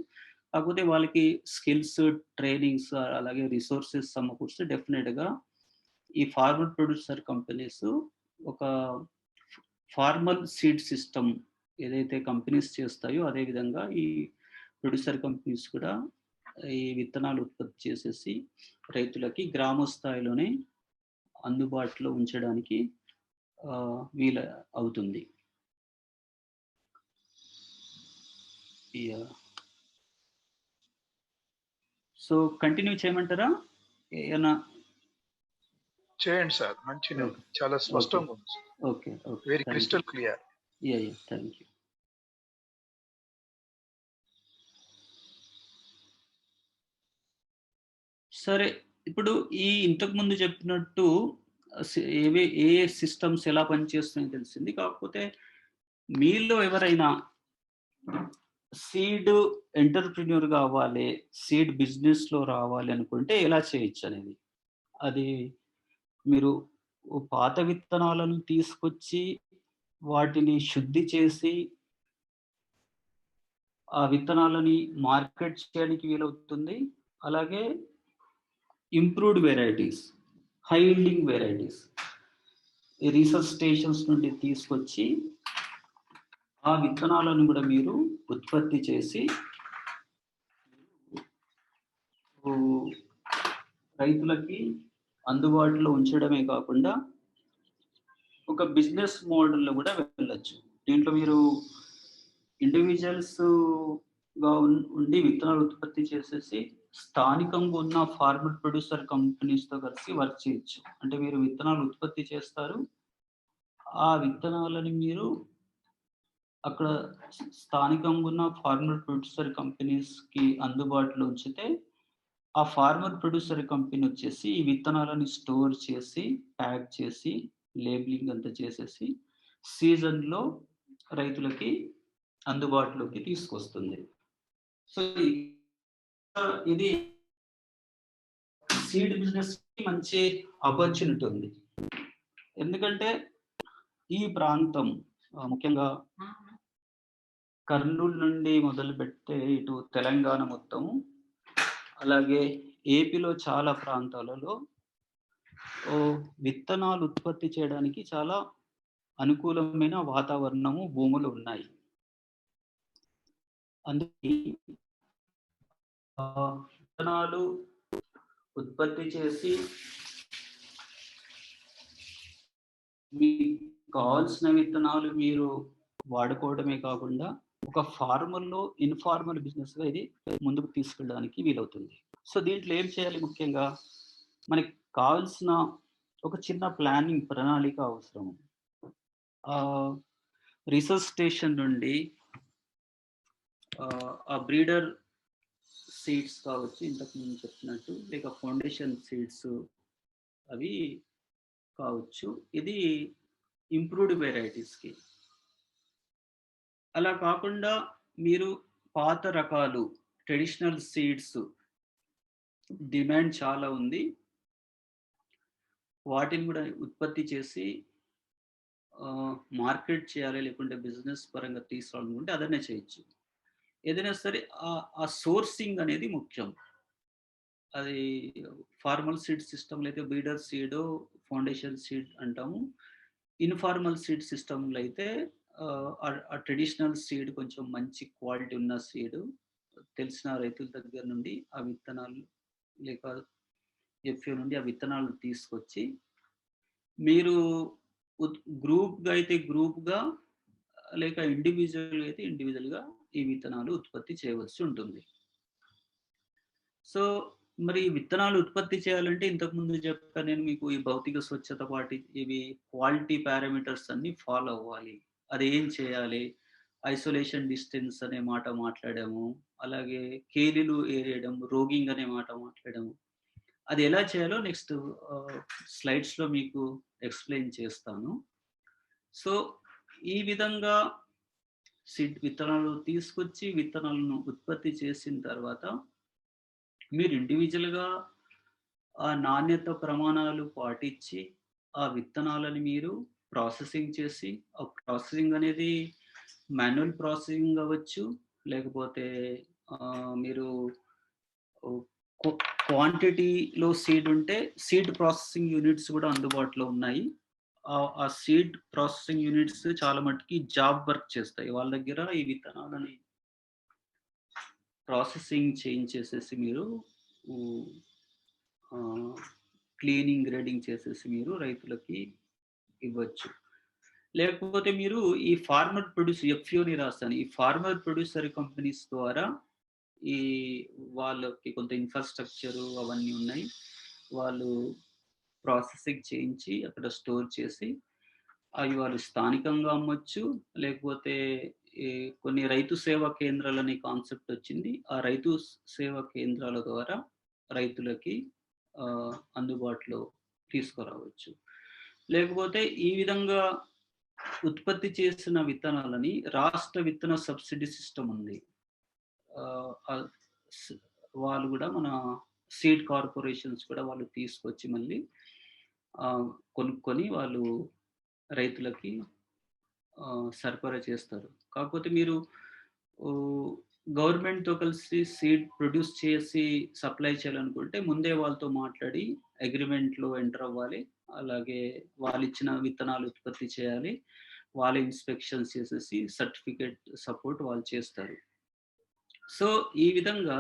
కాకపోతే వాళ్ళకి స్కిల్స్, ట్రైనింగ్స్ అలాగే రిసోర్సెస్ సమకూరిస్తే డెఫినిట్‌గా ఈ ఫార్మర్ ప్రొడ్యూసర్ కంపెనీస్ ఒక ఫార్మల్ సీడ్ సిస్టమ్ ఏదైతే కంపెనీస్ చేస్తాయో అదే విధంగా ఈ ప్రొడ్యూసర్ కంపెనీస్ కూడా ఈ విత్తనాలు ఉత్పత్తి చేసేసి రైతులకి గ్రామ స్థాయిలోనే అందుబాటులో ఉంచడానికి వీలు అవుతుంది. సో కంటిన్యూ చేయమంటారా? ఏమన్నా చేయండి సార్. మంచిగా చాలా స్పష్టంగా ఉంది. Okay. Very crystal clear. Thank you. సరే, ఇప్పుడు ఇంతకు ముందు చెప్పినట్టు ఏ సిస్టమ్స్ ఎలా పనిచేస్తున్నాయో తెలిసింది. కాకపోతే మీలో ఎవరైనా సీడ్ ఎంటర్‌ప్రెన్యూర్ కావాలి, సీడ్ బిజినెస్‌లో రావాలి అనుకుంటే ఎలా చేయొచ్చు అనేది. అది మీరు పాత విత్తనాలను తీసుకొచ్చి వాటిని శుద్ధి చేసి ఆ విత్తనాలని మార్కెట్ చేయడానికి వీలవుతుంది. అలాగే improved varieties, high yielding varieties ఈ రీసెర్చ్ స్టేషన్స్ నుండి తీసుకొచ్చి ఆ విత్తనాలను కూడా మీరు ఉత్పత్తి చేసి రైతులకి అందుబాటులో ఉంచడమే కాకుండా ఒక బిజినెస్ మోడల్‌లో కూడా వెళ్ళొచ్చు. దీంట్లో మీరు ఇండివిడ్యువల్స్‌గా ఉండి విత్తనాలు ఉత్పత్తి చేసేసి స్థానికంగా ఉన్న ఫార్మర్ ప్రొడ్యూసర్ కంపెనీస్‌తో కలిసి వర్క్ చేయొచ్చు. అంటే మీరు విత్తనాలు ఉత్పత్తి చేస్తారు. ఆ విత్తనాలని మీరు అక్కడ స్థానికంగా ఉన్న ఫార్మర్ ప్రొడ్యూసర్ కంపెనీస్‌కి అందుబాటులో ఉంచితే, ఆ ఫార్మర్ ప్రొడ్యూసర్ కంపెనీ వచ్చేసి ఈ విత్తనాలను స్టోర్ చేసి, ప్యాక్ చేసి, లేబులింగ్ అంతా చేసేసి, సీజన్‌లో రైతులకి అందుబాటులోకి తీసుకొస్తుంది. సో, ఇది సీడ్ బిజినెస్‌కి మంచి ఆపర్చునిటీ ఉంది. ఎందుకంటే ఈ ప్రాంతం ముఖ్యంగా కర్నూలు నుండి మొదలుపెడితే ఇటు తెలంగాణ మొత్తము, అలాగే ఏపీలో చాలా ప్రాంతాలలో విత్తనాలు ఉత్పత్తి చేయడానికి చాలా అనుకూలమైన వాతావరణము, భూములు ఉన్నాయి. అందుకే విత్తనాలు ఉత్పత్తి చేసి మీకు కావాల్సిన విత్తనాలు మీరు వాడుకోవడమే కాకుండా, ఒక ఫార్మర్‌లో ఇన్‌ఫార్మల్ బిజినెస్‌గా ఇది ముందుకు తీసుకెళ్ళడానికి వీలవుతుంది. సో, దీంట్లో ఏం చేయాలి ముఖ్యంగా? మనకి కావాల్సిన ఒక చిన్న ప్లానింగ్ ప్రణాళిక అవసరం. రీసెర్చ్ స్టేషన్ నుండి ఆ బ్రీడర్ సీడ్స్ కావచ్చు, ఇంతకు ముందు చెప్పినట్టు, లేక ఫౌండేషన్ సీడ్స్ అవి కావచ్చు. ఇది ఇంప్రూవ్డ్ వెరైటీస్‌కి. అలా కాకుండా మీరు పాత రకాలు, ట్రెడిషనల్ సీడ్స్ డిమాండ్ చాలా ఉంది. వాటిని కూడా ఉత్పత్తి చేసి మార్కెట్ చేయాలి, లేకుంటే బిజినెస్ పరంగా తీసుకోవాలనుకుంటే అదనే చేయొచ్చు. ఏదైనా సరే ఆ సోర్సింగ్ అనేది ముఖ్యం. అది ఫార్మల్ సీడ్ సిస్టమ్‌లో అయితే బ్రీడర్ సీడో, ఫౌండేషన్ సీడ్ అంటాము. ఇన్‌ఫార్మల్ సీడ్ సిస్టమ్‌లో అయితే ఆ ట్రెడిషనల్ సీడ్ కొంచెం మంచి క్వాలిటీ ఉన్న సీడు తెలిసిన రైతుల దగ్గర నుండి ఆ విత్తనాలు, లేక ఎఫ్‌ఏ నుండి ఆ విత్తనాలు తీసుకొచ్చి మీరు గ్రూప్‌గా అయితే గ్రూప్‌గా, లేక ఇండివిడ్యువల్‌గా అయితే ఇండివిడ్యువల్‌గా ఈ విత్తనాలు ఉత్పత్తి చేయవలసి ఉంటుంది. సో, మరి విత్తనాలు ఉత్పత్తి చేయాలంటే ఇంతకుముందు చెప్పాను నేను మీకు, ఈ భౌతిక స్వచ్ఛత ఇవి క్వాలిటీ పారామీటర్స్ అన్నీ ఫాలో అవ్వాలి. అదేం చేయాలి? ఐసోలేషన్ డిస్టెన్స్ అనే మాట మాట్లాడాము. అలాగే కేలీలు ఏరేయడం, రోగింగ్ అనే మాట మాట్లాడాము. అది ఎలా చేయాలో నెక్స్ట్ స్లైడ్స్‌లో మీకు ఎక్స్‌ప్లెయిన్ చేస్తాను. సో, ఈ విధంగా విత్తనాలు తీసుకొచ్చి, విత్తనాలను ఉత్పత్తి చేసిన తర్వాత మీరు ఇండివిడ్యువల్‌గా ఆ నాణ్యత ప్రమాణాలు పాటించి, ఆ విత్తనాలని మీరు ప్రాసెసింగ్ చేసి, ఆ ప్రాసెసింగ్ అనేది మాన్యువల్ ప్రాసెసింగ్ అవ్వచ్చు, లేకపోతే మీరు క్వ క్వాంటిటీలో సీడ్ ఉంటే సీడ్ ప్రాసెసింగ్ యూనిట్స్ కూడా అందుబాటులో ఉన్నాయి. ఆ సీడ్ ప్రాసెసింగ్ యూనిట్స్ చాలా మట్టుకి జాబ్ వర్క్ చేస్తాయి. వాళ్ళ దగ్గర ఈ విత్తనాలని ప్రాసెసింగ్ చేయించేసేసి మీరు హ్మ్, క్లీనింగ్, గ్రేడింగ్ చేసేసి మీరు రైతులకి ఇవ్వచ్చు. లేకపోతే మీరు ఈ ఫార్మర్ ప్రొడ్యూసర్ ఎఫ్‌పిఓని రాస్తాను. ఈ ఫార్మర్ ప్రొడ్యూసర్ కంపెనీస్ ద్వారా ఈ వాళ్ళకి కొంత ఇన్‌ఫ్రాస్ట్రక్చరు అవన్నీ ఉన్నాయి. వాళ్ళు ప్రాసెసింగ్ చేయించి అక్కడ స్టోర్ చేసి, అవి వాళ్ళు స్థానికంగా అమ్మొచ్చు. లేకపోతే ఈ కొన్ని రైతు సేవా కేంద్రాలనే కాన్సెప్ట్ వచ్చింది. ఆ రైతు సేవా కేంద్రాల ద్వారా రైతులకి అందుబాటులో తీసుకురావచ్చు. లేకపోతే ఈ విధంగా ఉత్పత్తి చేసిన విత్తనాలని రాష్ట్ర విత్తన సబ్సిడీ సిస్టమ్ ఉంది. ఆహ్, స్ వాళ్ళు గూడా మన సీడ్ కార్పొరేషన్స్ కూడా వాళ్ళు తీసుకొచ్చి మళ్ళీ కొనుక్కొని వాళ్ళు రైతులకి సరఫరా చేస్తారు. కాకపోతే మీరు ఓహ్, గవర్నమెంట్‌తో కలిసి సీడ్ ప్రొడ్యూస్ చేసి సప్లై చేయాలనుకుంటే ముందే వాళ్ళతో మాట్లాడి అగ్రీమెంట్‌లో ఎంటర్ అవ్వాలి. అలాగే వాళ్ళిచ్చిన విత్తనాలు ఉత్పత్తి చేయాలి. వాళ్ళే ఇన్స్‌పెక్షన్స్ చేసేసి సర్టిఫికేట్ సపోర్ట్ వాళ్ళు చేస్తారు. సో, ఈ విధంగా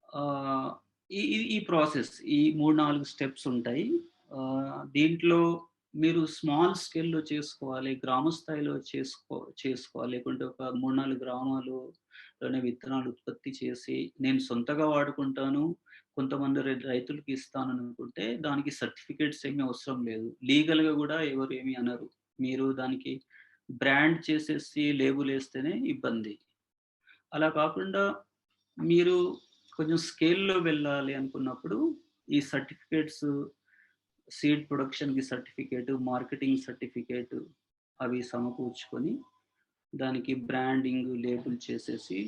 ఆహ్, ఈ ఈ ఈ ప్రాసెస్ ఈ 3, 4 స్టెప్స్ ఉంటాయి. దీంట్లో మీరు స్మాల్ స్కేల్‌లో చేసుకోవాలి. గ్రామ స్థాయిలో చేసుకోవాలి. లేకుంటే ఒక 3, 4 గ్రామాలులోనే విత్తనాలు ఉత్పత్తి చేసి, నేను సొంతగా వాడుకుంటాను. కొంతమంది రైతులకి ఇస్తాననుకుంటే, దానికి సర్టిఫికేట్స్ ఏమీ అవసరం లేదు. లీగల్‌గా గూడా ఎవరు ఏమి అనరు. మీరు దానికి బ్రాండ్ చేసేసి లేబులేస్తేనే ఇబ్బంది. అలా కాకుండా మీరు కొంచెం స్కేల్‌లో వెళ్ళాలి అనుకున్నప్పుడు, ఈ సర్టిఫికేట్స్ సీడ్ ప్రొడక్షన్‌కి సర్టిఫికేట్, మార్కెటింగ్ సర్టిఫికేట్ అవి సమకూర్చుకొని, దానికి బ్రాండింగ్, లేబుల్ చేసేసి,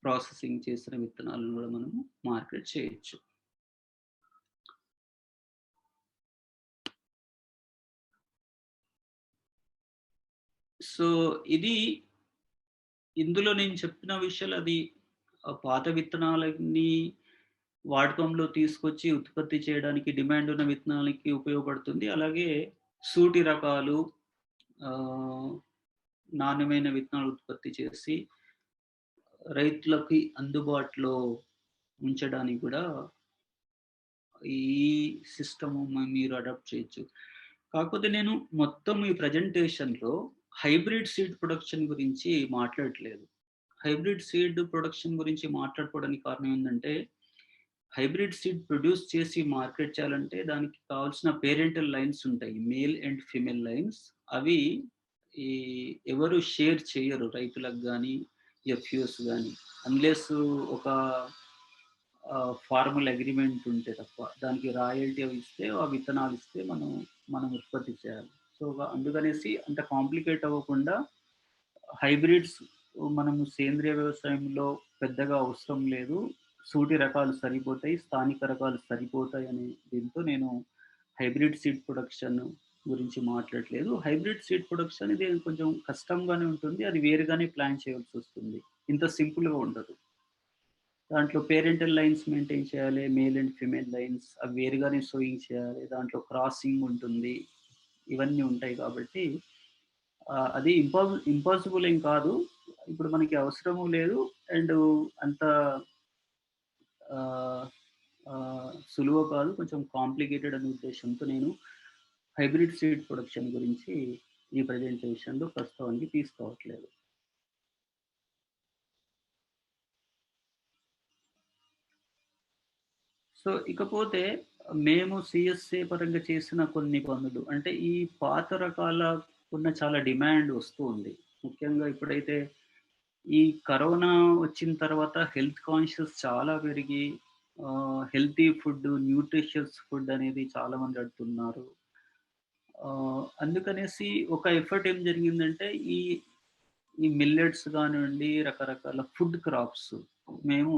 ప్రాసెసింగ్ చేసిన విత్తనాలను గూడా మనము మార్కెట్ చేయొచ్చు. సో, ఇది ఇందులో నేను చెప్పిన విషయాలు అది పాత విత్తనాలన్నీ వాడకంలో తీసుకొచ్చి ఉత్పత్తి చేయడానికి డిమాండ్ ఉన్న విత్తనాలకి ఉపయోగపడుతుంది. అలాగే సూటి రకాలు ఆహ్, నాణ్యమైన విత్తనాలు ఉత్పత్తి చేసి రైతులకి అందుబాటులో ఉంచడానికి గూడా ఈ సిస్టము మీరు అడాప్ట్ చేయొచ్చు. కాకపోతే నేను మొత్తం ఈ ప్రెజెంటేషన్‌లో హైబ్రిడ్ సీడ్ ప్రొడక్షన్ గురించి మాట్లాడట్లేదు. హైబ్రిడ్ సీడ్ ప్రొడక్షన్ గురించి మాట్లాడుకోవడానికి కారణం ఏందంటే, హైబ్రిడ్ సీడ్ ప్రొడ్యూస్ చేసి మార్కెట్ చేయాలంటే దానికి కావాల్సిన పేరెంటల్ లైన్స్ ఉంటాయి. Male and female lines. అవి ఈ ఎవరు షేర్ చెయ్యరు రైతులకు గాని, ఎఫ్‌యూస్ గాని. అన్‌లెస్ ఒక ఫార్మల్ అగ్రీమెంట్ ఉంటే తప్ప. దానికి రాయల్టీ అవి ఇస్తే, ఆ విత్తనాలు ఇస్తే మనం ఉత్పత్తి చేయాలి. సో, అందుకనేసి అంత కాంప్లికేట్ అవ్వకుండా హైబ్రిడ్స్ మనము సేంద్రియ వ్యవసాయంలో పెద్దగా అవసరం లేదు. సూటి రకాలు సరిపోతాయి. స్థానిక రకాలు సరిపోతాయనే దీంతో నేను హైబ్రిడ్ సీడ్ ప్రొడక్షన్ గురించి మాట్లాడట్లేదు. హైబ్రిడ్ సీడ్ ప్రొడక్షన్ ఇది కొంచెం కష్టంగానే ఉంటుంది. అది వేరుగానే ప్లాన్ చేయాల్సొస్తుంది. ఇంత సింపుల్‌గా ఉండదు. దాంట్లో పేరెంటల్ లైన్స్ మెయింటైన్ చేయాలి. మేల్ అండ్ ఫీమేల్ లైన్స్ అవి వేరుగానే సోయింగ్ చేయాలి. దాంట్లో క్రాసింగ్ ఉంటుంది. ఇవన్నీ ఉంటాయి కాబట్టి అది ఇంపాసిబుల్ ఏం కాదు. ఇప్పుడు మనకి అవసరము లేదు. అండ్ అంత ఆహ్, సులువు కాదు. కొంచెం కాంప్లికేటెడ్ అనే ఉద్దేశ్యంతో నేను హైబ్రిడ్ సీడ్ ప్రొడక్షన్ గురించి ఈ ప్రెజెంటేషన్‌లో ప్రస్తావనకి తీసుకురావట్లేదు. సో, ఇకపోతే మేము సీఎస్ఏ పరంగా చేసిన కొన్ని పనులు అంటే ఈ పాత రకాలకున్న చాలా డిమాండ్ వస్తూ ఉంది. ముఖ్యంగా ఇప్పుడైతే ఈ కరోనా వచ్చిన తర్వాత హెల్త్ కాన్షియస్ చాలా పెరిగి హెల్తీ ఫుడ్, న్యూట్రిషియస్ ఫుడ్ అనేది చాలా మంది అడుగుతున్నారు. అందుకనేసి ఒక ఎఫర్ట్ ఏం జరిగిందంటే ఈ ఈ మిల్లెట్స్ గానివ్వండి, రకరకాల ఫుడ్ క్రాప్స్ మేము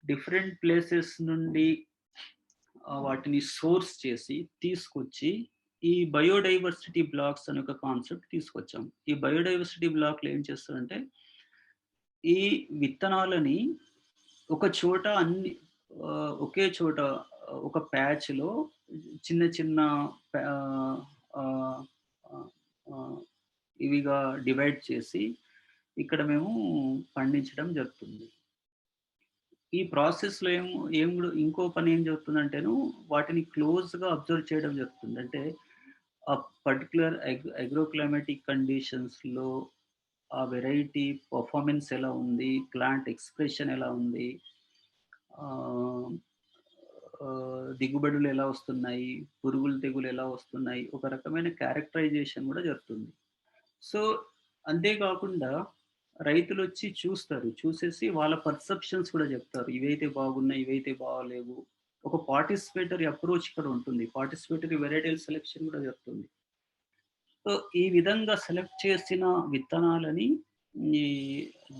డిఫరెంట్ ప్లేసెస్ నుండి వాటిని సోర్స్ చేసి, తీసుకొచ్చి, ఈ బయోడైవర్సిటీ బ్లాక్స్ అనే ఒక కాన్సెప్ట్ తీసుకొచ్చాం. ఈ బయోడైవర్సిటీ బ్లాక్‌లో ఏం చేస్తారంటే, ఈ విత్తనాలని ఒక చోట ఒకే చోట ఒక ప్యాచ్‌లో చిన్న చిన్న ఆహ్, ఆహ్, ఆహ్, ఆహ్, ఇవిగా డివైడ్ చేసి, ఇక్కడ మేము పండించడం జరుగుతుంది. ఈ ప్రాసెస్‌లో ఏం గూడా ఇంకో పని ఏం జరుగుతుందంటేను, వాటిని క్లోజ్‌గా అబ్జర్వ్ చేయడం జరుగుతుంది. అంటే, ఆ పర్టిక్యులర్ అగ్రోక్లైమాటిక్ కండిషన్స్‌లో ఆ వెరైటీ పెర్ఫార్మన్స్ ఎలా ఉంది? ప్లాంట్ ఎక్స్‌ప్రెషన్ ఎలా ఉంది? ఆహ్, దిగుబడులు ఎలా వస్తున్నాయి? పురుగులు, తెగులు ఎలా వస్తున్నాయి? ఒక రకమైన క్యారెక్టరైజేషన్ గూడా జరుగుతుంది. సో, అంతే కాకుండా రైతులొచ్చి చూస్తారు. చూసేసి వాళ్ళ పర్సెప్షన్స్ కూడా జెప్తారు. ఇవైతే బాగున్నాయి, ఇవైతే బాగాలేవు. ఒక పార్టిసిపేటరీ అప్రోచ్ ఇక్కడ ఉంటుంది. పార్టిసిపేటరీ వెరైటీల సెలక్షన్ గూడా జరుగుతుంది. సో, ఈ విధంగా సెలెక్ట్ చేసిన విత్తనాలని ఈ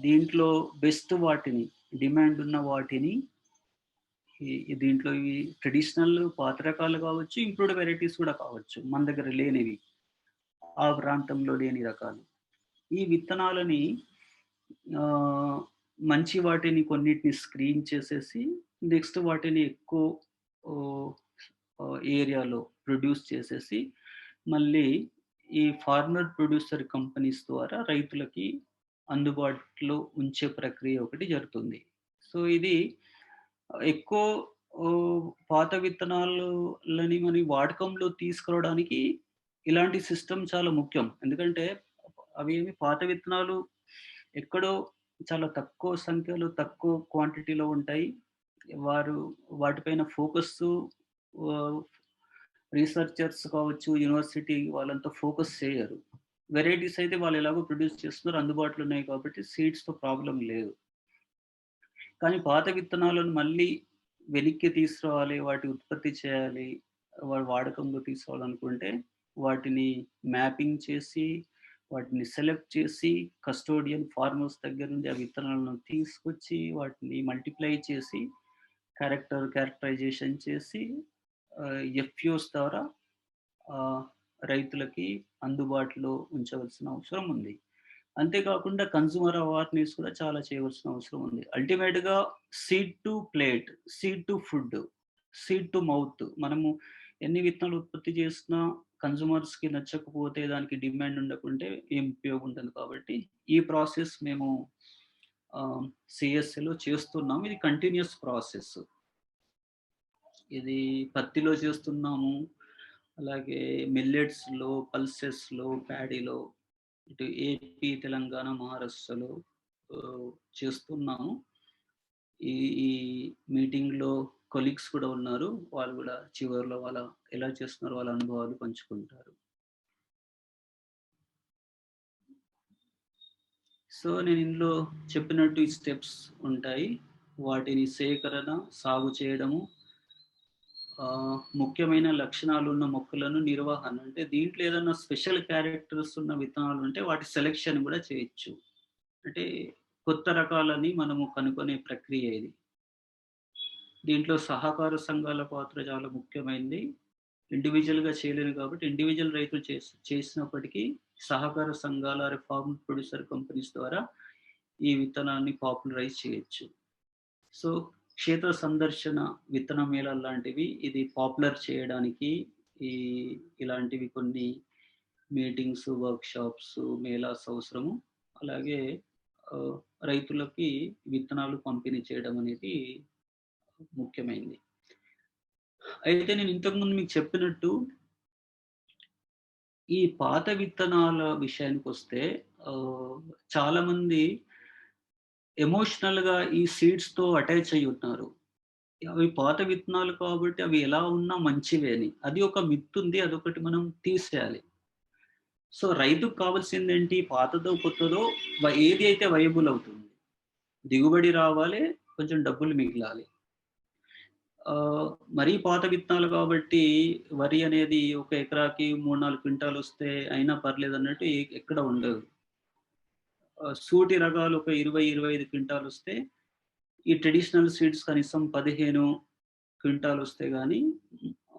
దీంట్లో బెస్ట్ వాటిని, డిమాండ్ ఉన్న వాటిని దీంట్లో ఇవి ట్రెడిషనల్ పాత రకాలు కావచ్చు, ఇంప్రూవ్డ్ వెరైటీస్ కూడా కావచ్చు. మన దగ్గర లేనివి. ఆ ప్రాంతంలో లేని రకాలు. ఈ విత్తనాలని ఆహ్, మంచి వాటిని కొన్నిటిని స్క్రీన్ చేసేసి, నెక్స్ట్ వాటిని ఎక్కువ ఓహ్, ఏరియాలో ప్రొడ్యూస్ చేసేసి, మళ్ళీ ఈ ఫార్మర్ ప్రొడ్యూసర్ కంపెనీస్ ద్వారా రైతులకి అందుబాటులో ఉంచే ప్రక్రియ ఒకటి జరుగుతుంది. సో, ఇది ఎక్కువ పాత విత్తనాలని మన వాడకంలో తీసుకురావడానికి ఇలాంటి సిస్టమ్ చాలా ముఖ్యం. ఎందుకంటే అవేమి పాత విత్తనాలు ఎక్కడో చాలా తక్కువ సంఖ్యలో, తక్కువ క్వాంటిటీలో ఉంటాయి. వారు వాటిపైన ఫోకస్సు ఆహ్, రీసెర్చర్స్ కావచ్చు, యూనివర్సిటీ వాళ్ళంతా ఫోకస్ చేయరు. వెరైటీస్ అయితే వాళ్ళు ఎలాగో ప్రొడ్యూస్ చేస్తున్నారు. అందుబాటులో ఉన్నాయి కాబట్టి సీడ్స్‌తో ప్రాబ్లమ్ లేదు. కానీ పాత విత్తనాలను మళ్ళీ వెనక్కి తీసుకురావాలి, వాటి ఉత్పత్తి చేయాలి, వాడకంలో తీసుకోవాలనుకుంటే వాటిని మ్యాపింగ్ చేసి, వాటిని సెలెక్ట్ చేసి, కస్టోడియన్ ఫార్మర్స్ దగ్గర నుండి ఆ విత్తనాలను తీసుకొచ్చి, వాటిని మల్టిప్లై చేసి, క్యారెక్టరైజేషన్ చేసి ఎఫ్‌పిఓస్ ద్వారా ఆహ్, రైతులకి అందుబాటులో ఉంచవలసిన అవసరం ఉంది. అంతే కాకుండా కన్స్యూమర్ అవేర్‌నెస్ కూడా చాలా చేయవలసిన అవసరం ఉంది. అల్టిమేట్‌గా seed to plate, seed to food, seed to mouth. మనము ఎన్ని విత్తనాలు ఉత్పత్తి చేసినా కన్స్యూమర్స్‌కి నచ్చకపోతే, దానికి డిమాండ్ ఉండకుంటే ఏం ఉపయోగం ఉండదు కాబట్టి, ఈ ప్రాసెస్ మేము సీఎస్ఏలో చేస్తున్నాం. ఇది కంటిన్యూయస్ ప్రాసెస్. ఇది పత్తిలో చేస్తున్నాము. అలాగే మిల్లెట్స్‌లో, పల్సెస్‌లో, ప్యాడీలో, ఇటు ఏపీ, తెలంగాణ, మహారాష్ట్రలో ఆహ్, చేస్తున్నాము. ఈ ఈ మీటింగ్‌లో కొలీగ్స్ కూడా ఉన్నారు. వాళ్ళు గూడా చివర్లో ఎలా చేస్తున్నారో వాళ్ళ అనుభవాలు పంచుకుంటారు. సో, నేను ఇందులో చెప్పినట్టు ఈ స్టెప్స్ ఉంటాయి. వాటిని సేకరణ, సాగు చేయడము, ముఖ్యమైన లక్షణాలున్న మొక్కలను నిర్వహణ. అంటే దీంట్లో ఏదన్నా స్పెషల్ క్యారెక్టర్స్ ఉన్న విత్తనాలుంటే వాటి సెలక్షన్ గూడా చేయొచ్చు. అంటే కొత్త రకాలని మనము కనుగొనే ప్రక్రియ ఇది. దీంట్లో సహకార సంఘాల పాత్ర చాలా ముఖ్యమైనది. ఇండివిడ్యువల్‌గా చేయలేరు కాబట్టి ఇండివిడ్యువల్ రైతులు చేసినప్పటికీ సహకార సంఘాల ఫార్మ్ ప్రొడ్యూసర్ కంపెనీస్ ద్వారా ఈ విత్తనాన్ని పాపులరైజ్ చేయొచ్చు. సో, క్షేత్ర సందర్శన, విత్తన మేళాలు లాంటివి ఇది పాపులర్ చేయడానికి ఈ ఇలాంటివి కొన్ని మీటింగ్స్, వర్క్‌షాప్స్, మేళాస్ అవసరము. అలాగే ఆహ్, రైతులకి విత్తనాలు పంపిణీ చేయడం అనేది ముఖ్యమైనది. అయితే నేను ఇంతకుముందు మీకు చెప్పినట్టు ఈ పాత విత్తనాల విషయానికొస్తే ఆహ్, చాలామంది ఎమోషనల్‌గా ఈ సీడ్స్‌తో అటాచ్ అయ్యి ఉన్నారు. అవి పాత విత్తనాలు కాబట్టి అవి ఎలా ఉన్నా మంచివే అని. అది ఒక మిత్ ఉంది. అదొకటి మనం తీసేయాలి. సో, రైతుకు కావాల్సిందేంటి? పాతదో, కొత్తదో ఏది అయితే వైయబుల్ అవుతుంది. దిగుబడి రావాలి, కొంచెం డబ్బులు మిగిలాలి. ఆహ్, మరీ పాత విత్తనాలు కాబట్టి వరి అనేది ఒక ఎకరాకి 3, 4 క్వింటాలొస్తే అయినా పర్లేదన్నట్టు ఎక్కడ ఉండదు. సూటి రకాలు ఒక 20, 25 క్వింటాలొస్తే ఈ ట్రెడిషనల్ సీడ్స్ కనీసం 15 క్వింటాలొస్తే గాని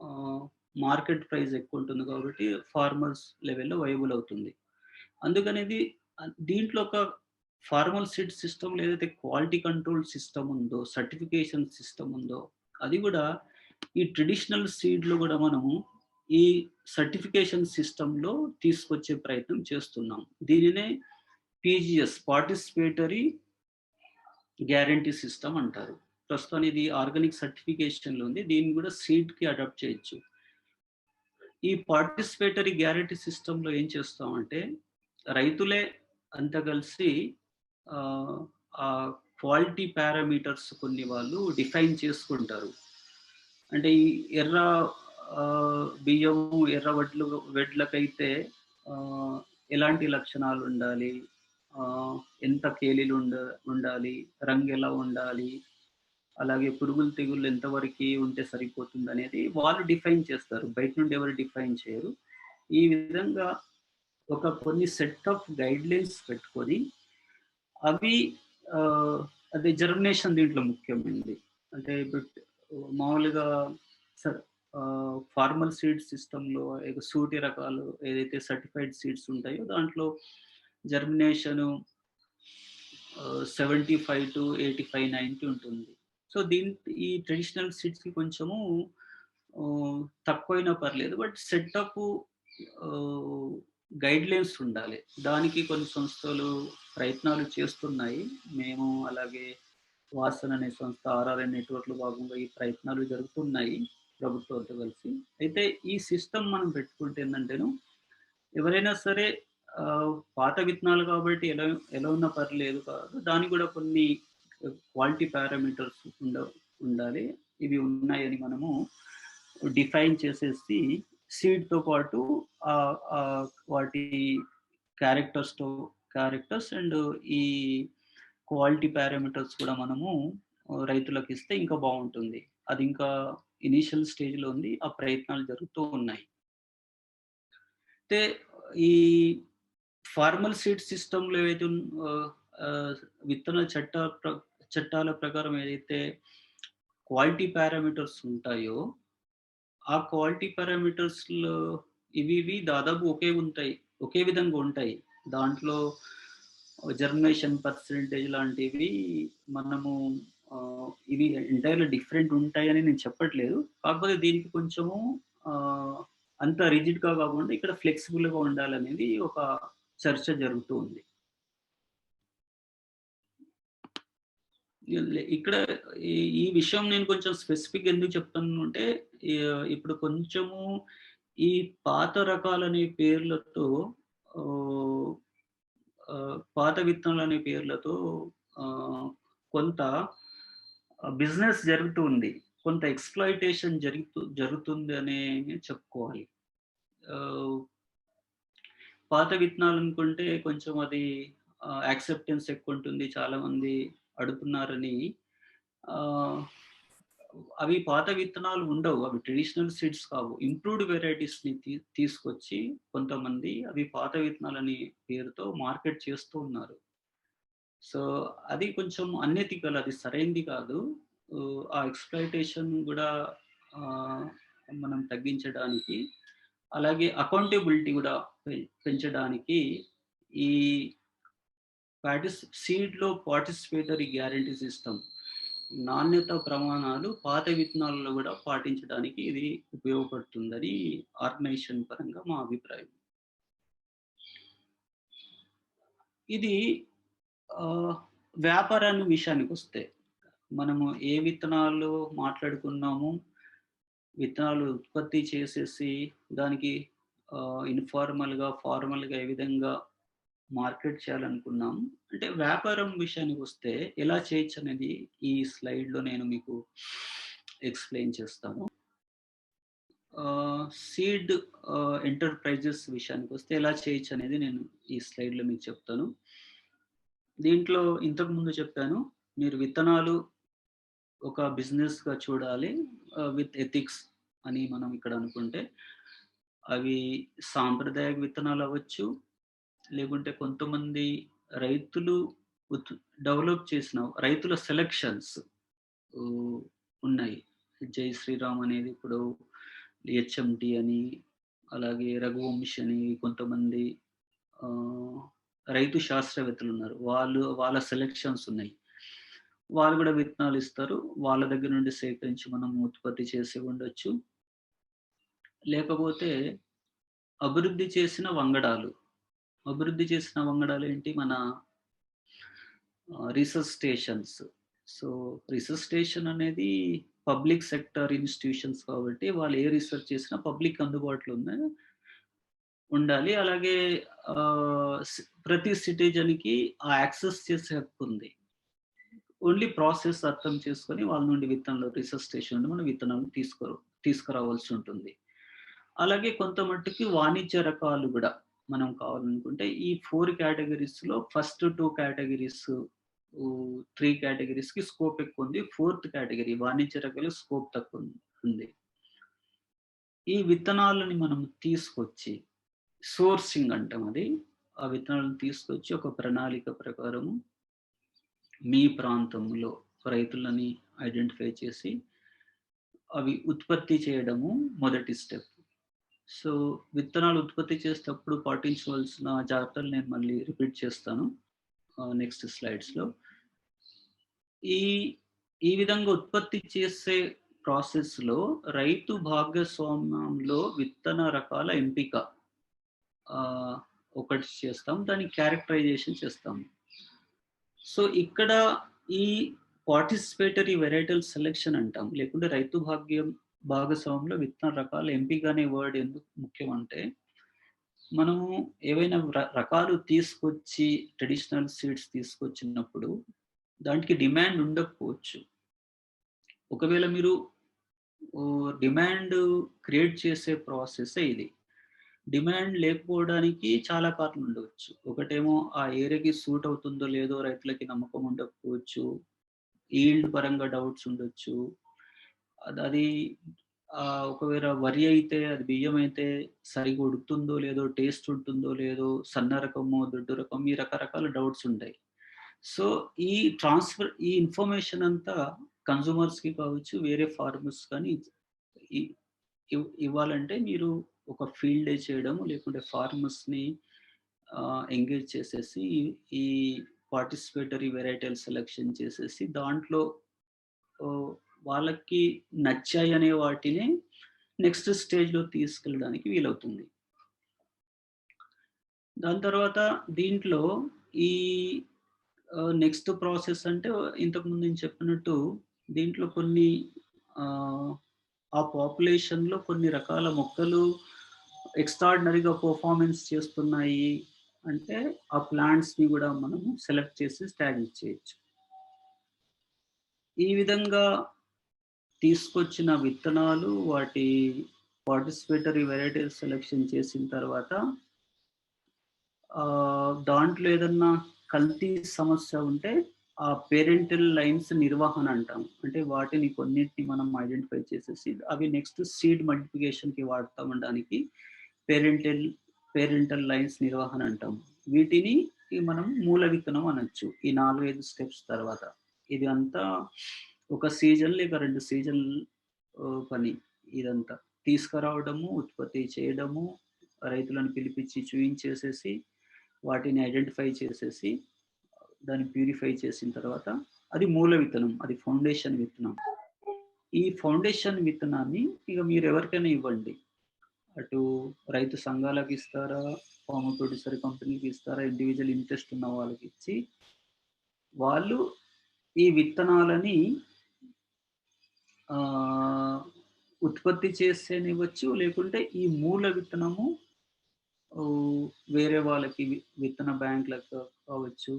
ఆహ్, మార్కెట్ ప్రైస్ ఎక్కువుంటుంది కాబట్టి ఫార్మర్స్ లెవెల్‌లో వైయబుల్ అవుతుంది. అందుకనేది దీంట్లో ఒక ఫార్మల్ సీడ్ సిస్టమ్‌లో ఏదైతే క్వాలిటీ కంట్రోల్ సిస్టమ్ ఉందో, సర్టిఫికేషన్ సిస్టమ్ ఉందో, అది గూడా ఈ ట్రెడిషనల్ సీడ్‌లో గూడా మనము ఈ సర్టిఫికేషన్ సిస్టమ్‌లో తీసుకొచ్చే ప్రయత్నం చేస్తున్నాం. దీనినే పీజీఎస్, పార్టిసిపేటరీ గ్యారంటీ సిస్టమ్ అంటారు. ప్రస్తుతం ఇది ఆర్గానిక్ సర్టిఫికేషన్‌లో ఉంది. దీన్ని గూడా సీడ్‌కి అడాప్ట్ చేయొచ్చు. ఈ పార్టిసిపేటరీ గ్యారంటీ సిస్టమ్‌లో ఏం చేస్తామంటే, రైతులే అంతా కలిసి ఆహ్, ఆ క్వాలిటీ పారామీటర్స్ కొన్ని వాళ్ళు డిఫైన్ చేసుకుంటారు. అంటే ఈ ఎర్ర బియ్యము, ఎర్ర వడ్లకైతే ఆహ్, ఎలాంటి లక్షణాలుండాలి, ఆహ్, ఎంత ఉండాలి, రంగెలా ఉండాలి, అలాగే పురుగులు, తెగుళ్ళు ఎంతవరకి ఉంటే సరిపోతుందనేది వాళ్ళు డిఫైన్ చేస్తారు. బయట నుండి ఎవరు డిఫైన్ చేయరు. ఈ విధంగా కొన్ని సెట్ ఆఫ్ గైడ్‌లైన్స్ పెట్టుకొని అవి అదే జర్మినేషన్ దీంట్లో ముఖ్యమైనది. అంటే ఇప్పుడు మామూలుగా స ఫార్మల్ సీడ్ సిస్టమ్‌లో సూటి రకాలు ఏదైతే సర్టిఫైడ్ సీడ్స్ ఉంటాయో దాంట్లో జర్మినేషను 75-85, 90 ఉంటుంది. సో, ఈ ట్రెడిషనల్ సీడ్స్‌కి కొంచెము తక్కువైనా పర్లేదు. బట్ సెటప్పు ఆహ్, గైడ్‌లైన్స్ ఉండాలి. దానికి కొన్ని సంస్థలు ప్రయత్నాలు చేస్తున్నాయి. మేము అలాగే వాసన్ అనే సంస్థ, ఆర్ఆర్ఎన్ నెట్వర్క్‌లో భాగంగా ఈ ప్రయత్నాలు జరుగుతున్నాయి ప్రభుత్వంతో కలిసి. అయితే ఈ సిస్టమ్ మనం పెట్టుకుంటే ఏందంటేను, ఎవరైనా సరే పాత విత్తనాలు కాబట్టి ఎలా ఎలా ఉన్నా పర్లేదు కాదు. దానికి కూడా కొన్ని క్వాలిటీ పారామీటర్స్ ఉండాలి. ఇవి ఉన్నాయని మనము డిఫైన్ చేసేసి సీడ్‌తో పాటు వాటి క్యారెక్టర్స్ అండ్ ఈ క్వాలిటీ పారామీటర్స్ కూడా మనము రైతులకిస్తే ఇంకా బావుంటుంది. అది ఇంకా ఇనీషియల్ స్టేజ్‌లో ఉంది. ఆ ప్రయత్నాలు జరుగుతూ ఉన్నాయి. అయితే ఈ ఫార్మల్ సీడ్ సిస్టమ్‌లో ఏదైతే విత్తన చట్టాల ప్రకారం ఏదైతే క్వాలిటీ పారామీటర్స్ ఉంటాయో, ఆ క్వాలిటీ పారామీటర్స్‌లో ఇవి దాదాపు ఒకే విధంగా ఉంటాయి. దాంట్లో జర్మినేషన్ పర్సెంటేజ్ లాంటివి మనము ఇవి ఎంటైర్‌లీ డిఫరెంట్ ఉంటాయని నేను చెప్పట్లేదు. కాకపోతే దీనికి కొంచెము అంత రిజిడ్‌గా కాకుండా ఇక్కడ ఫ్లెక్సిబుల్‌గా ఉండాలనేది ఒక చర్చ జరుగుతూ ఉంది. ఇక్కడ ఈ విషయం నేను కొంచెం స్పెసిఫిక్‌గా ఎందుకు చెప్తున్నానంటే, ఇప్పుడు కొంచెము ఈ పాత రకాలనే పేర్లతో ఆహ్, పాత విత్తనాలనే పేర్లతో కొంత బిజినెస్ జరుగుతూ ఉంది. కొంత ఎక్స్‌ప్లాయిటేషన్ జరుగుతుంది అనే చెప్పుకోవాలి. ఆహ్, పాత విత్తనాలనుకుంటే కొంచెం అది యాక్సెప్టెన్స్ ఎక్కువుంటుంది. చాలామంది అడుగుతున్నారని ఆహ్, అవి పాత విత్తనాలు ఉండవు. అవి ట్రెడిషనల్ సీడ్స్ కావు. ఇంప్రూవ్డ్ వెరైటీస్‌ని తీసుకొచ్చి కొంతమంది అవి పాత విత్తనాలని పేరుతో మార్కెట్ చేస్తూ ఉన్నారు. సో, అది కొంచెం అన్‌ఎథికల్, అది సరైంది కాదు. ఆ ఎక్స్‌ప్లాయిటేషన్ గూడా ఆహ్, మనం తగ్గించడానికి, అలాగే అకౌంటబిలిటీ గూడా పెంచడానికి ఈ సీడ్‌లో పార్టిసిపేటరీ గ్యారంటీ సిస్టమ్ నాణ్యత ప్రమాణాలు పాత విత్తనాలలో గూడా పాటించడానికి ఇది ఉపయోగపడుతుందని ఆర్గనైజేషన్ పరంగా మా అభిప్రాయం. ఇది ఆహ్, వ్యాపారాన్ని విషయానికొస్తే, మనము ఏ విత్తనాలు మాట్లాడుకున్నాము, విత్తనాలు ఉత్పత్తి చేసేసి దానికి ఇన్‌ఫార్మల్‌గా, ఫార్మల్‌గా ఏ విధంగా మార్కెట్ చేయాలనుకున్నాం. అంటే వ్యాపారం విషయానికొస్తే ఎలా చేయొచ్చనేది ఈ స్లైడ్‌లో నేను మీకు ఎక్స్‌ప్లెయిన్ చేస్తాను. సీడ్ ఎంటర్‌ప్రైజెస్ విషయానికొస్తే ఎలా చేయొచ్చనేది నేను ఈ స్లైడ్‌లో మీకు చెప్తాను. దీంట్లో ఇంతకు ముందు చెప్పాను. మీరు విత్తనాలు ఒక బిజినెస్‌గా చూడాలి. విత్ ఎథిక్స్ అని మనం ఇక్కడ అనుకుంటే, అవి సాంప్రదాయక విత్తనాలవ్వచ్చు, లేకుంటే కొంతమంది రైతులు ఉత్ డెవలప్ చేసిన రైతుల సెలక్షన్స్ ఆహ్, ఉన్నాయి. జై శ్రీరామ్ అనేది ఇప్పుడు హెచ్ఎంటీ అని, అలాగే రఘువంశ్ అని కొంతమంది ఆహ్, రైతు శాస్త్రవేత్తలున్నారు. వాళ్ళ సెలక్షన్స్ ఉన్నాయి. వాళ్ళు గూడా విత్తనాలు ఇస్తారు. వాళ్ళ దగ్గర నుండి సేకరించి మనం ఉత్పత్తి చేసి ఉండొచ్చు. లేకపోతే అభివృద్ధి చేసిన వంగడాలు. అభివృద్ధి చేసిన వంగడాలేంటి? మన research stations. So, research station అనేది పబ్లిక్ సెక్టార్ ఇన్‌స్టిట్యూషన్స్ కాబట్టి వాళ్ళు ఏ రిసర్చ్ చేసినా పబ్లిక్ అందుబాటులో ఉండాలి. అలాగే ఆహ్, సి ప్రతి సిటిజన్‌కి ఆ యాక్సెస్ చేసే హక్కుంది. ఓన్లీ ప్రాసెస్ అర్థం చేసుకొని వాళ్ళ నుండి విత్తనాలు రీసెర్చ్ స్టేషన్ నుండి మనం విత్తనాలను తీసుకురావాల్సి ఉంటుంది. అలాగే కొంత మట్టుకి వాణిజ్య రకాలు గూడా మనం కావాలనుకుంటే ఈ 4 కేటగరీస్‌లో ఫస్ట్ 2 కేటగరీస్ 3 కేటగరీస్‌కి స్కోప్ ఎక్కువుంది. ఫోర్త్ కేటగరీ వాణిజ్య రకాలు స్కోప్ తక్కువుంది. ఈ విత్తనాలని మనం తీసుకొచ్చి సోర్సింగ్ అంటాం అది. ఆ విత్తనాలను తీసుకొచ్చి ఒక ప్రణాళిక ప్రకారము మీ ప్రాంతంలో రైతులని ఐడెంటిఫై చేసి అవి ఉత్పత్తి చేయడము మొదటి స్టెప్. సో, విత్తనాలు ఉత్పత్తి చేసేటప్పుడు పాటించవలసిన జాగ్రత్తలు నేను మళ్ళీ రిపీట్ చేస్తాను నెక్స్ట్ స్లైడ్స్‌లో. ఈ ఈ విధంగా ఉత్పత్తి చేసే ప్రాసెస్‌లో రైతు భాగస్వామ్యంలో విత్తన రకాల ఎంపిక ఆహ్, ఒకటి చేస్తాం. దాన్ని క్యారెక్టరైజేషన్ చేస్తాం. సో, ఇక్కడ ఈ పార్టిసిపేటరీ వెరైటల్ సెలక్షన్ అంటాం. లేకుంటే రైతు భాగస్వామ్యంలో విత్తన రకాల ఎంపిక అనే వర్డ్ ఎందుకు ముఖ్యం అంటే, మనము ఏవైనా రకాలు తీసుకొచ్చి ట్రెడిషనల్ సీడ్స్ తీసుకొచ్చినప్పుడు దానికి డిమాండ్ ఉండకపోవచ్చు. ఒకవేళ మీరు డిమాండ్ క్రియేట్ చేసే ప్రాసెస్సే ఇది. డిమాండ్ లేకపోవడానికి చాలా కారణాలు ఉండవచ్చు. ఒకటేమో ఆ ఏరియాకి సూట్ అవుతుందో లేదో రైతులకి నమ్మకం ఉండకపోవచ్చు. ఈల్డ్ పరంగా డౌట్స్ ఉండొచ్చు. అది ఒకవేళ వరి అయితే, అది బియ్యం అయితే సరిగ్గా ఉడుకుతుందో లేదో, టేస్ట్ ఉంటుందో లేదో, సన్న రకమో, దొడ్డు రకం, ఈ రకరకాల డౌట్స్ ఉంటాయి. సో, ఈ ఇన్ఫర్మేషన్ అంతా కన్స్యూమర్స్‌కి కావచ్చు, వేరే ఫార్మర్స్ కానీ ఇ ఇవ్వాలంటే మీరు ఒక ఫీల్డ్ డే చేయడము, లేకుంటే ఫార్మర్స్‌ని ఎంగేజ్ చేసేసి ఈ పార్టిసిపేటరీ వెరైటల్ సెలక్షన్ చేసేసి దాంట్లో వాళ్ళకి నచ్చాయనే వాటిని నెక్స్ట్ స్టేజ్‌లో తీసుకెళ్ళడానికి వీలవుతుంది. దాని తర్వాత దీంట్లో ఈ నెక్స్ట్ ప్రాసెస్ అంటే ఇంతకుముందు నేను చెప్పినట్టు దీంట్లో కొన్ని ఆ పాపులేషన్‌లో కొన్ని రకాల మొక్కలు ఎక్స్ట్రార్డినరీగా పెర్ఫార్మన్స్ చేస్తున్నాయి అంటే, ఆ ప్లాంట్స్‌ని గూడా మనము సెలెక్ట్ చేసి ట్యాగ్ ఇచ్చేయొచ్చు. ఈ విధంగా తీసుకొచ్చిన విత్తనాలు వాటి పార్టిసిపేటరీ వెరైటీస్ సెలక్షన్ చేసిన తర్వాత దాంట్లో ఏదన్నా కల్తీ సమస్య ఉంటే ఆ పేరెంటల్ లైన్స్ నిర్వహణ అంటాం. అంటే వాటిని కొన్నిటిని మనం ఐడెంటిఫై చేసేసి అవి నెక్స్ట్ సీడ్ మల్టిప్లికేషన్‌కి వాడతామనడానికి పేరెంటల్ పేరెంటల్ లైన్స్ నిర్వహణ అంటాం. వీటిని మనం మూల విత్తనం అనొచ్చు. ఈ 4, 5 స్టెప్స్ తర్వాత. ఇది అంతా ఒక సీజన్ లేక 2 సీజన్ పని ఇదంతా. తీసుకురావడము, ఉత్పత్తి చేయడము, రైతులను పిలిపించి చూయించేసేసి, వాటిని ఐడెంటిఫై చేసేసి, దాన్ని ప్యూరిఫై చేసిన తర్వాత అది మూల విత్తనం. అది ఫౌండేషన్ విత్తనం. ఈ ఫౌండేషన్ విత్తనాన్ని ఇక మీరు ఎవరికైనా ఇవ్వండి. అటు రైతు సంఘాలకు ఇస్తారా, ఫార్మర్ ప్రొడ్యూసర్ కంపెనీకి ఇస్తారా, ఇండివిడ్యువల్ ఇంట్రెస్ట్ ఉన్న వాళ్ళకి ఇచ్చి, వాళ్ళు ఈ విత్తనాలని ఉత్పత్తి చేసేనివ్వచ్చు, లేకుంటే ఈ మూల విత్తనము వేరే వాళ్ళకి విత్తన బ్యాంకులకు కావచ్చు,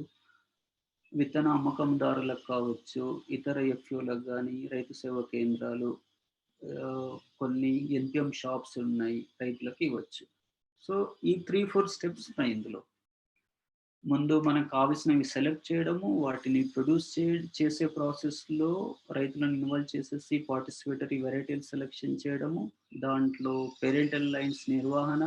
విత్తన అమ్మకందారులకు కావచ్చు, ఇతర ఎఫ్ఓలకు గానీ, రైతు సేవా కేంద్రాలు, కొన్ని ఎన్‌పిఎం షాప్స్ ఉన్నాయి, రైతులకు ఇవ్వచ్చు. సో, ఈ 3, 4 స్టెప్స్ ఉన్నాయి ఇందులో. ముందు మనకు కావాల్సినవి సెలెక్ట్ చేయడము, వాటిని ప్రొడ్యూస్ చేసే ప్రాసెస్‌లో రైతులను ఇన్వాల్వ్ చేసేసి పార్టిసిపేటరీ వెరైటీలు సెలక్షన్ చేయడము, దాంట్లో పేరెంటల్ లైన్స్ నిర్వహణ,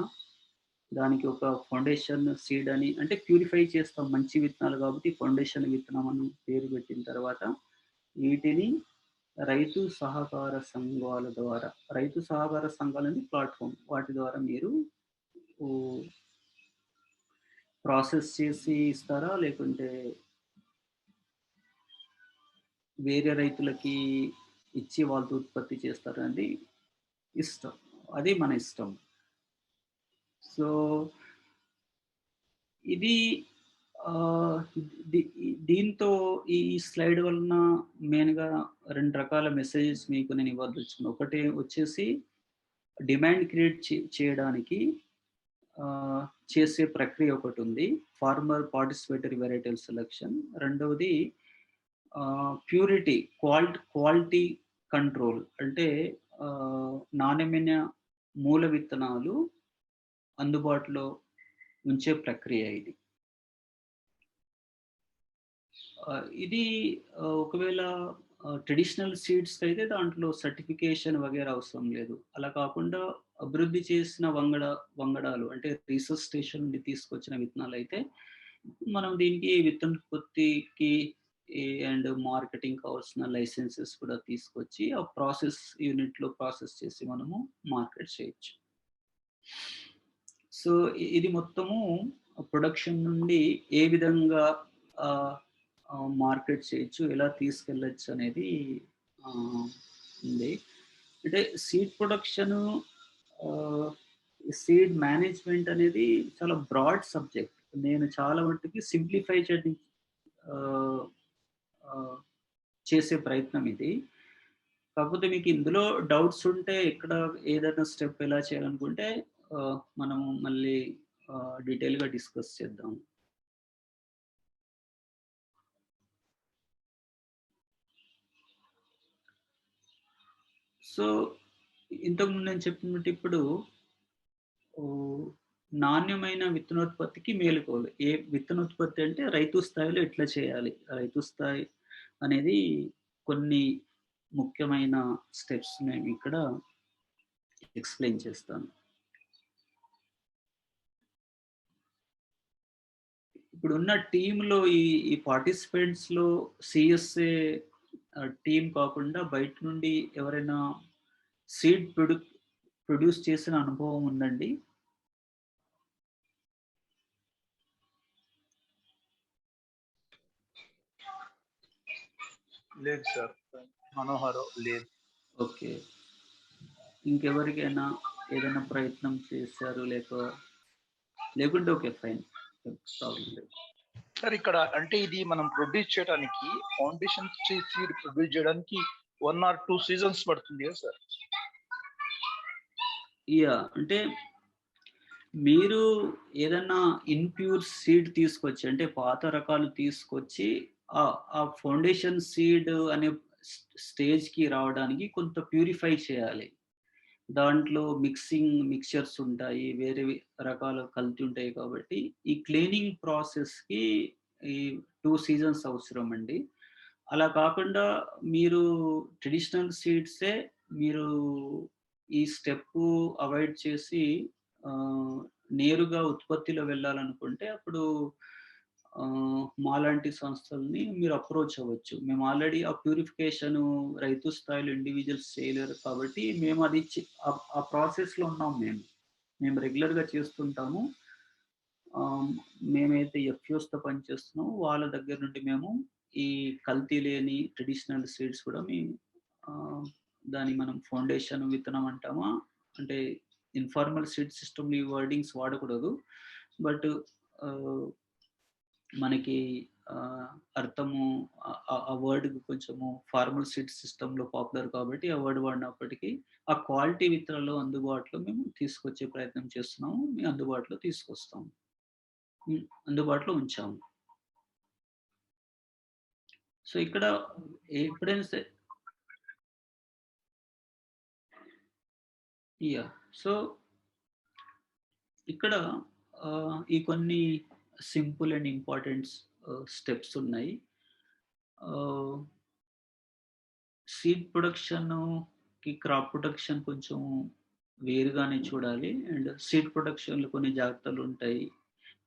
దానికి ఒక ఫౌండేషన్ సీడ్ అని అంటే ప్యూరిఫై చేస్తాం మంచి విత్తనాలు కాబట్టి ఫౌండేషన్ విత్తనం అని పేరు పెట్టిన తర్వాత వీటిని రైతు సహకార సంఘాల ద్వారా, రైతు సహకార సంఘాలని ప్లాట్‌ఫామ్ వాటి ద్వారా మీరు ప్రాసెస్ చేసి ఇస్తారా? లేకుంటే వేరే రైతులకి ఇచ్చి వాళ్ళతో ఉత్పత్తి చేస్తారా? అనేది ఇష్టం. అది మన ఇష్టం. సో, ఇది దీంతో ఈ స్లైడ్ వలన మెయిన్‌గా 2 రకాల మెసేజెస్ మీకు నేను ఇవ్వదలుచుకున్నాను. ఒకటి వచ్చేసి డిమాండ్ క్రియేట్ చేయడానికి చేసే ప్రక్రియ ఒకటుంది. Farmer participatory varietal selection. రెండవది ప్యూరిటీ, క్వాలిటీ కంట్రోల్ అంటే నాణ్యమైన మూల విత్తనాలు అందుబాటులో ఉంచే ప్రక్రియ ఇది. ఇది ఒకవేళ ట్రెడిషనల్ సీడ్స్‌కి అయితే దాంట్లో సర్టిఫికేషన్ వగైరా అవసరం లేదు. అలా కాకుండా అభివృద్ధి చేసిన వంగడాలు అంటే రీసెర్చ్ స్టేషన్ నుండి తీసుకొచ్చిన విత్తనాలైతే మనం దీనికి విత్తనోత్పత్తికి అండ్ మార్కెటింగ్ కావాల్సిన లైసెన్సెస్ కూడా తీసుకొచ్చి ఆ ప్రాసెస్ యూనిట్‌లో ప్రాసెస్ చేసి మనము మార్కెట్ చేయొచ్చు. సో, ఇది మొత్తము ప్రొడక్షన్ నుండి ఏ విధంగా మార్కెట్ చేయొచ్చు, ఎలా తీసుకెళ్ళొచ్చు అనేది ఉంది. అంటే సీడ్ ప్రొడక్షను, సీడ్ మేనేజ్‌మెంట్ అనేది చాలా బ్రాడ్ సబ్జెక్ట్. నేను చాలా మట్టుకి సింప్లిఫై చేసే ప్రయత్నం ఇది. కాకపోతే మీకు ఇందులో డౌట్స్ ఉంటే ఎక్కడ ఏదైనా స్టెప్ ఎలా చేయాలనుకుంటే మనము మళ్ళీ డీటెయిల్‌గా డిస్కస్ చేద్దాం. సో, ఇంతకుముందు నేను చెప్పినట్టు ఇప్పుడు ఓహ్, నాణ్యమైన విత్తనోత్పత్తికి మేలుకోలు. విత్తనోత్పత్తి అంటే రైతు స్థాయిలో ఎట్లా చేయాలి? రైతు స్థాయి అనేది కొన్ని ముఖ్యమైన స్టెప్స్ నేను ఇక్కడ ఎక్స్‌ప్లెయిన్ చేస్తాను. ఇప్పుడున్న టీమ్‌లో ఈ పార్టిసిపెంట్స్‌లో సీఎస్ఏ టీమ్ కాకుండా బయట నుండి ఎవరైనా సీడ్ ప్రొడ్యూస్ చేసిన అనుభవం ఉందండి? లేదు సార్. మనోహర్ లేదు. ఓకే. ఇంకెవరికైనా ఏదైనా ప్రయత్నం చేశారు లేకుంటే ఓకే. ఫైన్. ప్రాబ్లమ్ లేదు. సార్ ఇక్కడ అంటే ఇది మనం ప్రొడ్యూస్ చేయడానికి ఫౌండేషన్ సీడ్ ప్రొడ్యూస్ చేయడానికి 1 or 2 సీజన్స్ పడుతుంది కదా సార్? యాహ్! అంటే మీరు ఏదన్నా ఇంప్యూర్ సీడ్ తీసుకొచ్చి అంటే పాత రకాలు తీసుకొచ్చి ఆ ఫౌండేషన్ సీడ్ అనే స్టేజ్‌కి రావడానికి కొంత ప్యూరిఫై చేయాలి. దాంట్లో మిక్స్చర్స్ ఉంటాయి. రకాల కల్తీ ఉంటాయి కాబట్టి, ఈ క్లీనింగ్ ప్రాసెస్‌కి ఈ 2 సీజన్స్ అవసరమండి. అలా కాకుండా మీరు ట్రెడిషనల్ సీడ్సే మీరు ఈ స్టెప్పు అవాయిడ్ చేసి ఆహ్, నేరుగా ఉత్పత్తిలో వెళ్ళాలనుకుంటే అప్పుడు మాలాంటి సంస్థల్ని మీరు అప్రోచ్ అవ్వచ్చు. మేము ఆల్రెడీ ఆ ప్యూరిఫికేషను రైతు స్థాయిలో ఇండివిడ్యువల్స్ చేయలేరు కాబట్టి మేము అది ఆ ప్రాసెస్‌లో ఉన్నాం మేము. మేము రెగ్యులర్‌గా చేస్తుంటాము. ఆహ్, మేమైతే ఎఫ్‌యూస్‌తో పనిచేస్తున్నామో వాళ్ళ దగ్గర నుండి మేము ఈ కల్తీ లేని ట్రెడిషనల్ సీడ్స్ కూడా ఆహ్, దాన్ని మనం ఫౌండేషన్ విత్తనం అంటామా? అంటే ఇన్ఫార్మల్ సీడ్ సిస్టమ్‌లో ఈ వర్డింగ్స్ వాడకూడదు. బట్ ఆహ్, మనకి అర్థము ఆ వర్డ్ కొంచెము ఫార్మల్ సీడ్ సిస్టమ్‌లో పాపులర్ కాబట్టి ఆ వర్డ్ వాడినప్పటికీ, ఆ క్వాలిటీ విత్తనాలు అందుబాటులో మేము తీసుకొచ్చే ప్రయత్నం చేస్తున్నాము. మేము అందుబాటులో తీసుకొస్తాము. అందుబాటులో ఉంచాము. సో, ఇక్కడ ఎప్పుడైనా యాహ్! సో, ఇక్కడ ఈ కొన్ని సింపుల్ అండ్ ఇంపార్టెంట్ స్టెప్స్ ఉన్నాయి. ఆహ్, సీడ్ ప్రొడక్షన్‌కి క్రాప్ ప్రొటెక్షన్ కొంచెం వేరుగానే చూడాలి. అండ్ సీడ్ ప్రొడక్షన్‌లో కొన్ని జాగ్రత్తలుంటాయి.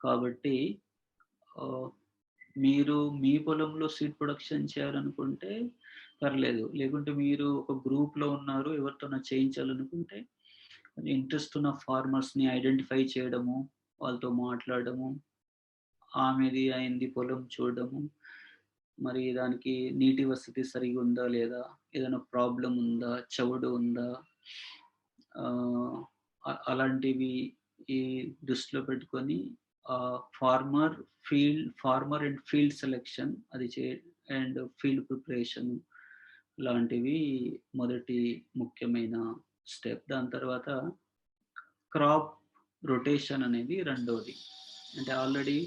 కాబట్టి ఆహ్, మీరు మీ పొలంలో సీడ్ ప్రొడక్షన్ చేయాలనుకుంటే పర్లేదు. లేకుంటే మీరు ఒక గ్రూప్‌లో ఉన్నారు. ఎవరితోనా చేయించాలనుకుంటే ఇంట్రెస్ట్ ఉన్న ఫార్మర్స్‌ని ఐడెంటిఫై చేయడము, వాళ్ళతో మాట్లాడడము, ఆమెది అయింది పొలం చూడడము, మరి దానికి నీటి వసతి సరిగ్గా ఉందా లేదా? ఏదైనా ప్రాబ్లమ్ ఉందా? చవుడు ఉందా? ఆహ్, అలాంటివి ఈ దృష్టిలో పెట్టుకొని farmer and field selection and field preparation లాంటివి మొదటి ముఖ్యమైన స్టెప్. దాని తర్వాత క్రాప్ రొటేషన్ అనేది రెండోది. అంటే ఆల్రెడీ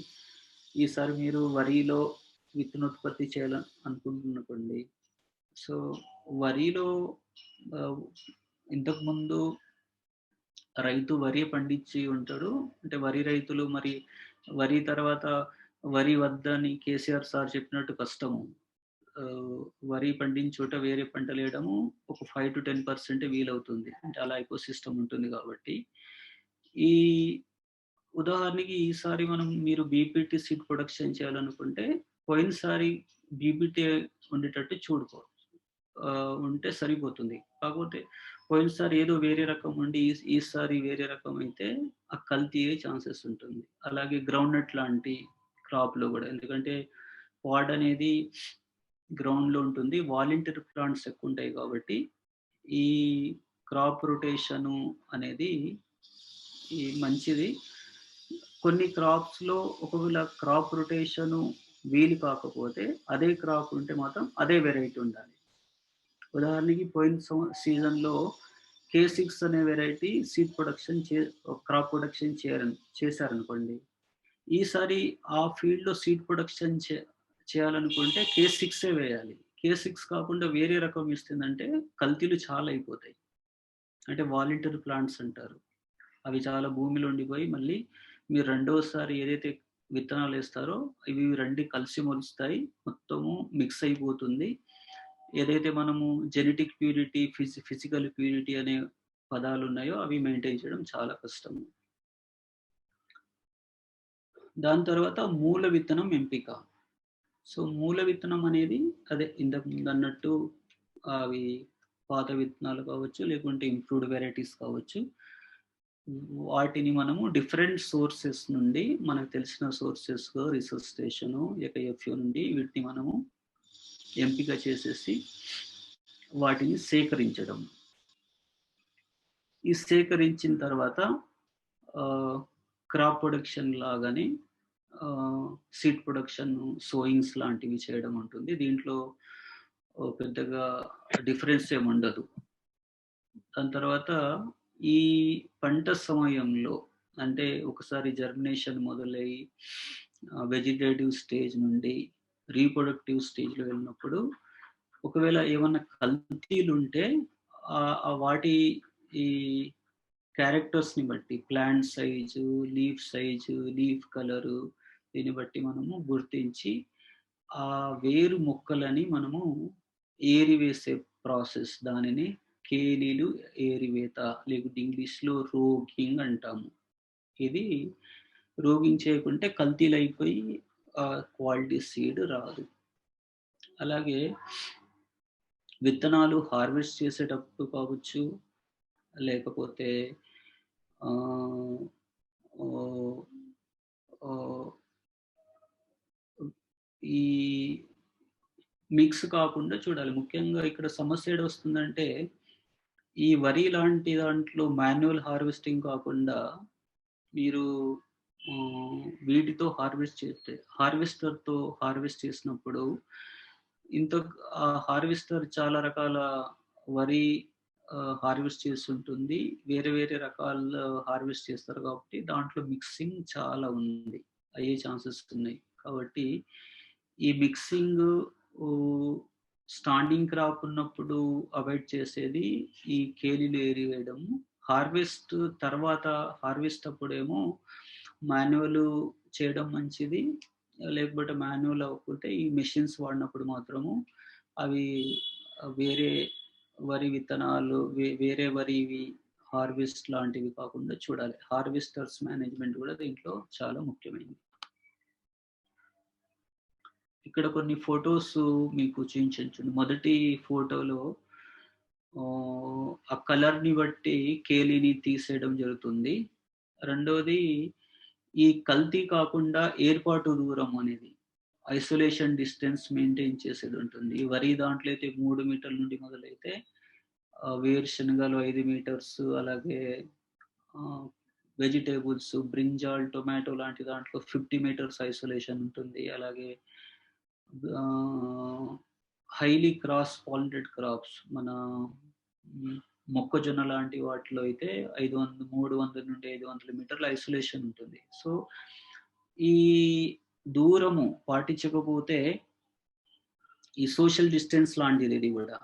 ఈసారి మీరు వరిలో విత్తనోత్పత్తి అనుకుంటున్నకండి. సో, వరిలో ఆహ్, ఇంతకుముందు రైతు వరి పండించి ఉంటాడు. అంటే వరి రైతులు మరి వరి తర్వాత వరి వద్దని కేసీఆర్ సార్ చెప్పినట్టు కష్టము. ఆహ్, వరి పండించిన చోట వేరే పంటలేయడము ఒక 5-10% వీలవుతుంది. అంటే అలా ఎకో సిస్టమ్ ఉంటుంది కాబట్టి. ఈ ఉదాహరణకి ఈసారి మీరు బీపీటీ సీడ్ ప్రొడక్షన్ చేయాలనుకుంటే, పోయినసారి బీపీటీ ఉండేటట్టు చూడుకో. ఉంటే సరిపోతుంది. కాకపోతే పోయినసారి ఏదో వేరే రకం ఉండి ఈసారి వేరే రకం అయితే ఆ కల్తీ అయ్యే ఛాన్సెస్ ఉంటుంది. అలాగే గ్రౌండ్ నట్ లాంటి క్రాప్‌లో గూడా. ఎందుకంటే పాడ్ అనేది గ్రౌండ్‌లో ఉంటుంది. వాలంటీర్ ప్లాంట్స్ ఎక్కువుంటాయి కాబట్టి, ఈ క్రాప్ రొటేషను అనేది మంచిది. కొన్ని క్రాప్స్‌లో ఒకవేళ క్రాప్ రొటేషను వీలు కాకపోతే అదే క్రాప్ ఉంటే మాత్రం అదే వెరైటీ ఉండాలి. ఉదాహరణకి పోయిన సీజన్‌లో K6 అనే variety seed production crop production చేశారనుకోండి. ఈసారి ఆ ఫీల్డ్‌లో సీడ్ ప్రొడక్షన్ చేయాలనుకుంటే K6 వేయాలి. K6 కాకుండా వేరే రకం ఇస్తుందంటే కల్తీలు చాలా అయిపోతాయి. అంటే వాలంటీర్ ప్లాంట్స్ అంటారు. అవి చాలా భూమిలో ఉండిపోయి మళ్ళీ మీరు రెండోసారి ఏదైతే విత్తనాలేస్తారో ఇవి 2 కలిసి మొలుస్తాయి. మొత్తము మిక్స్ అయిపోతుంది. ఏదైతే మనము జెనెటిక్ ప్యూరిటీ, ఫిజికల్ ప్యూరిటీ అనే పదాలున్నాయో అవి మెయింటైన్ చేయడం చాలా కష్టము. దాని తర్వాత మూల విత్తనం ఎంపిక. సో, మూల విత్తనం అనేది అదే ఇంతకు ముందన్నట్టు అవి పాత విత్తనాలు కావచ్చు, లేకుంటే ఇంప్రూవ్డ్ వెరైటీస్ కావచ్చు. వాటిని మనము డిఫరెంట్ సోర్సెస్ నుండి మనకు తెలిసిన సోర్సెస్‌లో రీసెర్చ్ స్టేషను, FAO నుండి వీటిని మనము ఎంపిక చేసేసి వాటిని సేకరించడం. ఈ సేకరించిన తర్వాత క్రాప్ ప్రొడక్షన్ లాగానే సీడ్ ప్రొడక్షన్, సోయింగ్స్ లాంటివి చేయడం ఉంటుంది. దీంట్లో పెద్దగా డిఫరెన్స్ ఏముండదు. దాని తర్వాత ఈ పంట సమయంలో అంటే ఒకసారి జర్మినేషన్ మొదలయ్యి వెజిటేటివ్ స్టేజ్ నుండి రీప్రొడక్టివ్ స్టేజ్‌లో వెళ్ళినప్పుడు ఒకవేళ ఏమన్నా కల్తీలుంటే వాటి ఈ క్యారెక్టర్స్‌ని బట్టి ప్లాంట్ సైజు, లీఫ్ కలరు దీన్ని బట్టి మనము గుర్తించి ఆ వేరు మొక్కలని మనము ఏరివేసే ప్రాసెస్ దానిని కేలీలు ఏరివేత లేకుంటే ఇంగ్లీష్‌లో రోగింగ్ అంటాము. ఇది రోగింగ్ చేయకుంటే కల్తీలైపోయి క్వాలిటీ సీడ్ రాదు. అలాగే విత్తనాలు హార్వెస్ట్ చేసేటప్పుడు కావచ్చు, లేకపోతే ఆహ్, ఓహ్, ఓహ్, ఈ మిక్స్ కాకుండా చూడాలి. ముఖ్యంగా ఇక్కడ సమస్య ఏడొస్తుందంటే, ఈ వరి లాంటి దాంట్లో మాన్యువల్ హార్వెస్టింగ్ కాకుండా మీరు వీటితో హార్వెస్టర్‌తో హార్వెస్ట్ చేసినప్పుడు ఇంత హార్వెస్టర్ చాలా రకాల వరి హార్వెస్ట్ చేస్తుంటుంది. వేరే వేరే రకాల హార్వెస్ట్ చేస్తారు కాబట్టి దాంట్లో మిక్సింగ్ చాలా ఉంది. అయ్యే ఛాన్సెస్ ఉన్నాయి. కాబట్టి ఈ మిక్సింగ్ ఓహ్, స్టాండింగ్ క్రాప్ ఉన్నప్పుడు అవాయిడ్ చేసేది ఈ కేలీలు ఏరివేయడము. హార్వెస్ట్ తర్వాత హార్వెస్ట్ అప్పుడేమో మాన్యువల్ చేయడం మంచిది. లేకపోతే మాన్యువల్ అవ్వకపోతే ఈ మెషిన్స్ వాడినప్పుడు మాత్రము అవి వేరే వరి విత్తనాలు వేరే వరివి హార్వెస్ట్ లాంటివి కాకుండా చూడాలి. హార్వెస్టర్స్ మేనేజ్‌మెంట్ కూడా దీంట్లో చాలా ముఖ్యమైనది. ఇక్కడ కొన్ని ఫోటోస్ మీకు చూయించొచ్చును. మొదటి ఫోటోలో ఆ కలర్‌ని బట్టి కేలీని తీసేయడం జరుగుతుంది. రెండోది ఈ కల్తీ కాకుండా ఏర్పాటు దూరం అనేది ఐసోలేషన్ డిస్టెన్స్ మెయింటైన్ చేసేదుంటుంది. వరి దాంట్లో అయితే 3 మీటర్ల నుండి మొదలైతే వేరుశనగలు 5 మీటర్స్ అలాగే వెజిటబుల్స్ బ్రింజాల్, టొమాటో లాంటి దాంట్లో 50 మీటర్స్ ఐసోలేషన్ ఉంటుంది. అలాగే హైలీ క్రాస్ పాలినేటెడ్ క్రాప్స్ మన మొక్కజొన్న లాంటి వాటిలో అయితే 300 నుండి 500 మీటర్ల ఐసోలేషన్ ఉంటుంది. సో, ఈ దూరము పాటించకపోతే ఈ సోషల్ డిస్టెన్స్ లాంటిది ఇది గూడా.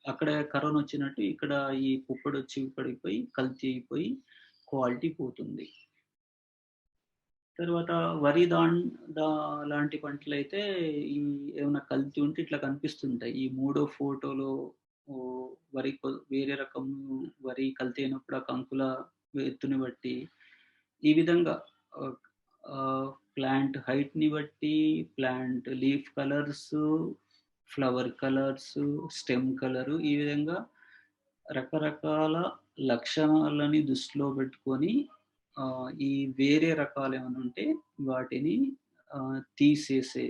అక్కడ కరోనా వచ్చినట్టు ఇక్కడ ఈ పుప్పొడొచ్చి పడిపోయి కల్తీ అయిపోయి క్వాలిటీ పోతుంది. తర్వాత వరి లాంటి పంటలైతే ఈ ఏమన్నా కల్తీ ఉంటే ఇట్లా కనిపిస్తుంటాయి. ఈ మూడో ఫోటోలో వేరే రకం వరి కల్తీ అయినప్పుడు ఆ కంకుల ఎత్తుని బట్టి ఈ విధంగా ప్లాంట్ హైట్‌ని బట్టి, plant leaf colours, flower colours, stem colour ఈ విధంగా రకరకాల లక్షణాలని దృష్టిలో పెట్టుకొని ఈ వేరే రకాలేమన్నా ఉంటే వాటిని తీసేసే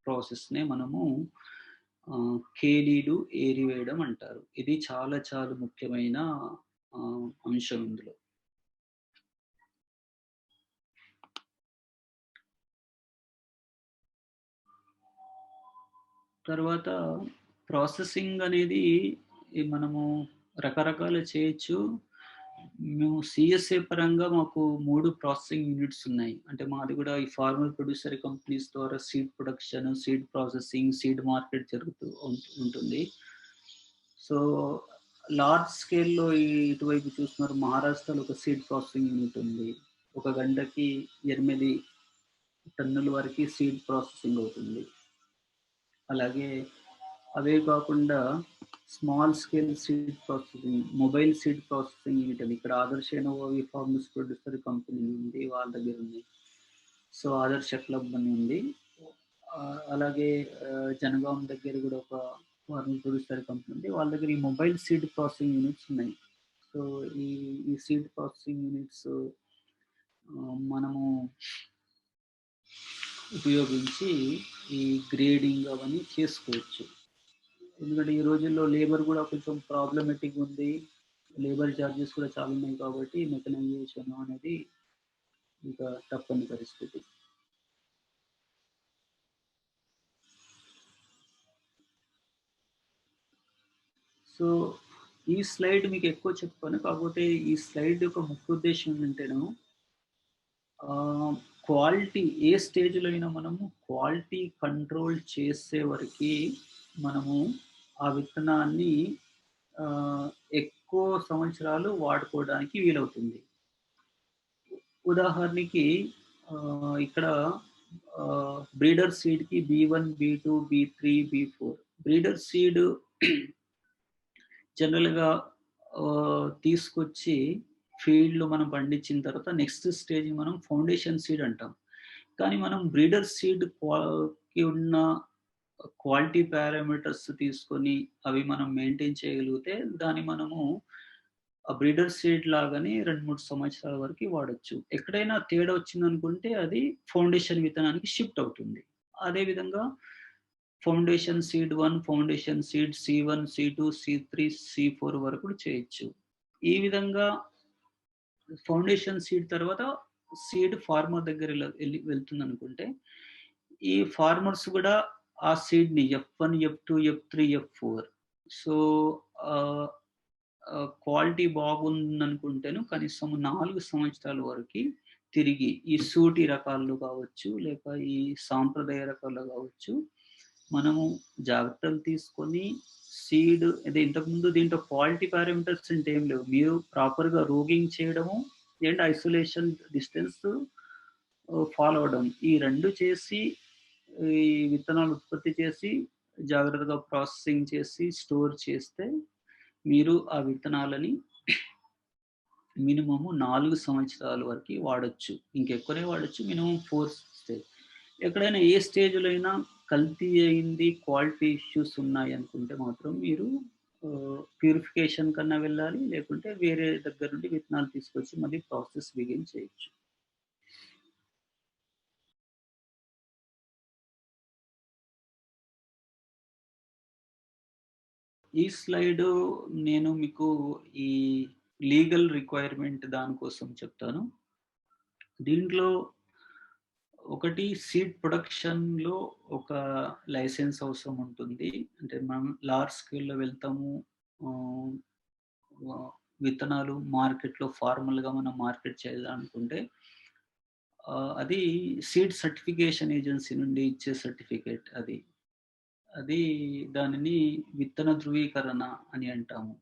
ప్రాసెస్‌నే మనము కేలీలు ఏరివేయడం అంటారు. ఇది చాలా చాలా ముఖ్యమైన అంశం ఇందులో. తర్వాత ప్రాసెసింగ్ అనేది మనము రకరకాలు చేయొచ్చు. మేము సీఎస్ఏ పరంగా మాకు 3 ప్రాసెసింగ్ యూనిట్స్ ఉన్నాయి. అంటే మాది కూడా ఈ ఫార్మర్ ప్రొడ్యూసర్ కంపెనీస్ ద్వారా seed production, seed processing, seed market జరుగుతూ ఉంటుంది. సో, లార్జ్ స్కేల్‌లో ఇటువైపు చూస్తున్నారు మహారాష్ట్రలో ఒక సీడ్ ప్రాసెసింగ్ యూనిట్ ఉంది. ఒక గంటకి 8 టన్నుల వరకి సీడ్ ప్రాసెసింగ్ అవుతుంది. అలాగే అవే కాకుండా small scale seed processing, mobile seed processing unit అని ఇక్కడ ఆదర్శ ఇన్నోవా ఫార్మర్స్ ప్రొడ్యూసర్ కంపెనీ ఉంది. వాళ్ళ దగ్గర ఉంది. సో, ఆదర్శ క్లబ్ అని ఉంది. అలాగే జనగాం దగ్గర కూడా ఒక ఫార్మర్ ప్రొడ్యూసర్ కంపెనీ ఉంది. వాళ్ళ దగ్గర ఈ మొబైల్ సీడ్ ప్రాసెసింగ్ యూనిట్స్ ఉన్నాయి. సో, ఈ ఈ సీడ్ ప్రాసెసింగ్ యూనిట్స్ మనము ఉపయోగించి ఈ గ్రేడింగ్ అవన్నీ చేసుకోవచ్చు. ఎందుకంటే ఈ రోజుల్లో లేబర్ కూడా కొంచెం ప్రాబ్లమేటిక్ ఉంది. లేబర్ చార్జెస్ కూడా చాలా ఉన్నాయి కాబట్టి మెకనైజేషన్ అనేది ఇంకా తప్పని పరిస్థితి. సో, ఈ స్లైడ్ మీకు ఎక్కువ చెప్పాను. కాకపోతే ఈ స్లైడ్ యొక్క ముఖ్య ఉద్దేశ్యం ఏంటంటేను క్వాలిటీ ఏ స్టేజ్‌లో అయినా మనము క్వాలిటీ కంట్రోల్ చేసే వరకి మనము ఆ విత్తనాన్ని ఎక్కువ సంవత్సరాలు వాడుకోవడానికి వీలవుతుంది. ఉదాహరణకి ఇక్కడ breeder సీడ్‌కి B1, B2, B3, B4 breeder seed జనరల్‌గా తీసుకొచ్చి ఫీల్డ్‌లో మనం పండించిన తర్వాత నెక్స్ట్ స్టేజ్ మనం ఫౌండేషన్ సీడ్ అంటాం. కానీ మనం బ్రీడర్ సీడ్ కి ఉన్న క్వాలిటీ పారామీటర్స్ తీసుకొని అవి మనం మెయింటైన్ చేయగలిగితే దాన్ని మనము ఆ బ్రీడర్ సీడ్ లాగానే 2, 3 సంవత్సరాల వరకు వాడొచ్చు. ఎక్కడైనా తేడా వచ్చిందనుకుంటే అది ఫౌండేషన్ విత్తనానికి షిఫ్ట్ అవుతుంది. అదే విధంగా foundation seed 1, foundation seed C1, C2, C3, C4 వరకు చేయొచ్చు. ఈ విధంగా ఫౌండేషన్ సీడ్ తర్వాత సీడ్ ఫార్మర్ దగ్గర వెళ్తుందనుకుంటే, ఈ ఫార్మర్స్ కూడా ఆ సీడ్‌ని F1, F2, F3, F4 so, ఆహ్, క్వాలిటీ బాగుందనుకుంటేను కనీసం 4 సంవత్సరాల వరకి తిరిగి ఈ సూటి రకాలు కావచ్చు, లేక ఈ సాంప్రదాయ రకాలు కావచ్చు, మనము జాగ్రత్తలు తీసుకొని సీడ్ అదే ఇంతకుముందు దీంట్లో క్వాలిటీ పారామీటర్స్ అంటే ఏం లేవు. మీరు ప్రాపర్‌గా రోగింగ్ చేయడము అండ్ ఐసోలేషన్ డిస్టెన్స్ ఫాలో అవ్వడం. ఈ 2 చేసి ఈ విత్తనాలు ఉత్పత్తి చేసి జాగ్రత్తగా ప్రాసెసింగ్ చేసి స్టోర్ చేస్తే మీరు ఆ విత్తనాలని మినిమమ్ 4 సంవత్సరాల వరకి వాడొచ్చు. ఇంకెక్కువనే వాడొచ్చు. Minimum 4 stage. ఎక్కడైనా ఏ స్టేజ్‌లో అయినా కల్తీ అయింది, క్వాలిటీ ఇష్యూస్ ఉన్నాయనుకుంటే మాత్రం మీరు ప్యూరిఫికేషన్ కన్నా వెళ్ళాలి. లేకుంటే వేరే దగ్గర నుండి విత్తనాలు తీసుకొచ్చి మళ్ళీ ప్రాసెస్ బిగిన్ చేయొచ్చు. ఈ స్లైడు నేను మీకు ఈ లీగల్ రిక్వైర్మెంట్ దానికోసం చెప్తాను. దీంట్లో ఒకటి సీడ్ ప్రొడక్షన్‌లో ఒక లైసెన్స్ అవసరం ఉంటుంది. అంటే మనం లార్జ్ స్కేల్‌లో వెళ్తాము. ఆహ్, వ విత్తనాలు మార్కెట్‌లో ఫార్మల్‌గా మనం మార్కెట్ చేయాలనుకుంటే అది సీడ్ సర్టిఫికేషన్ ఏజెన్సీ నుండి ఇచ్చే సర్టిఫికేట్ అది. అది దానిని విత్తన ధృవీకరణ అని అంటాము.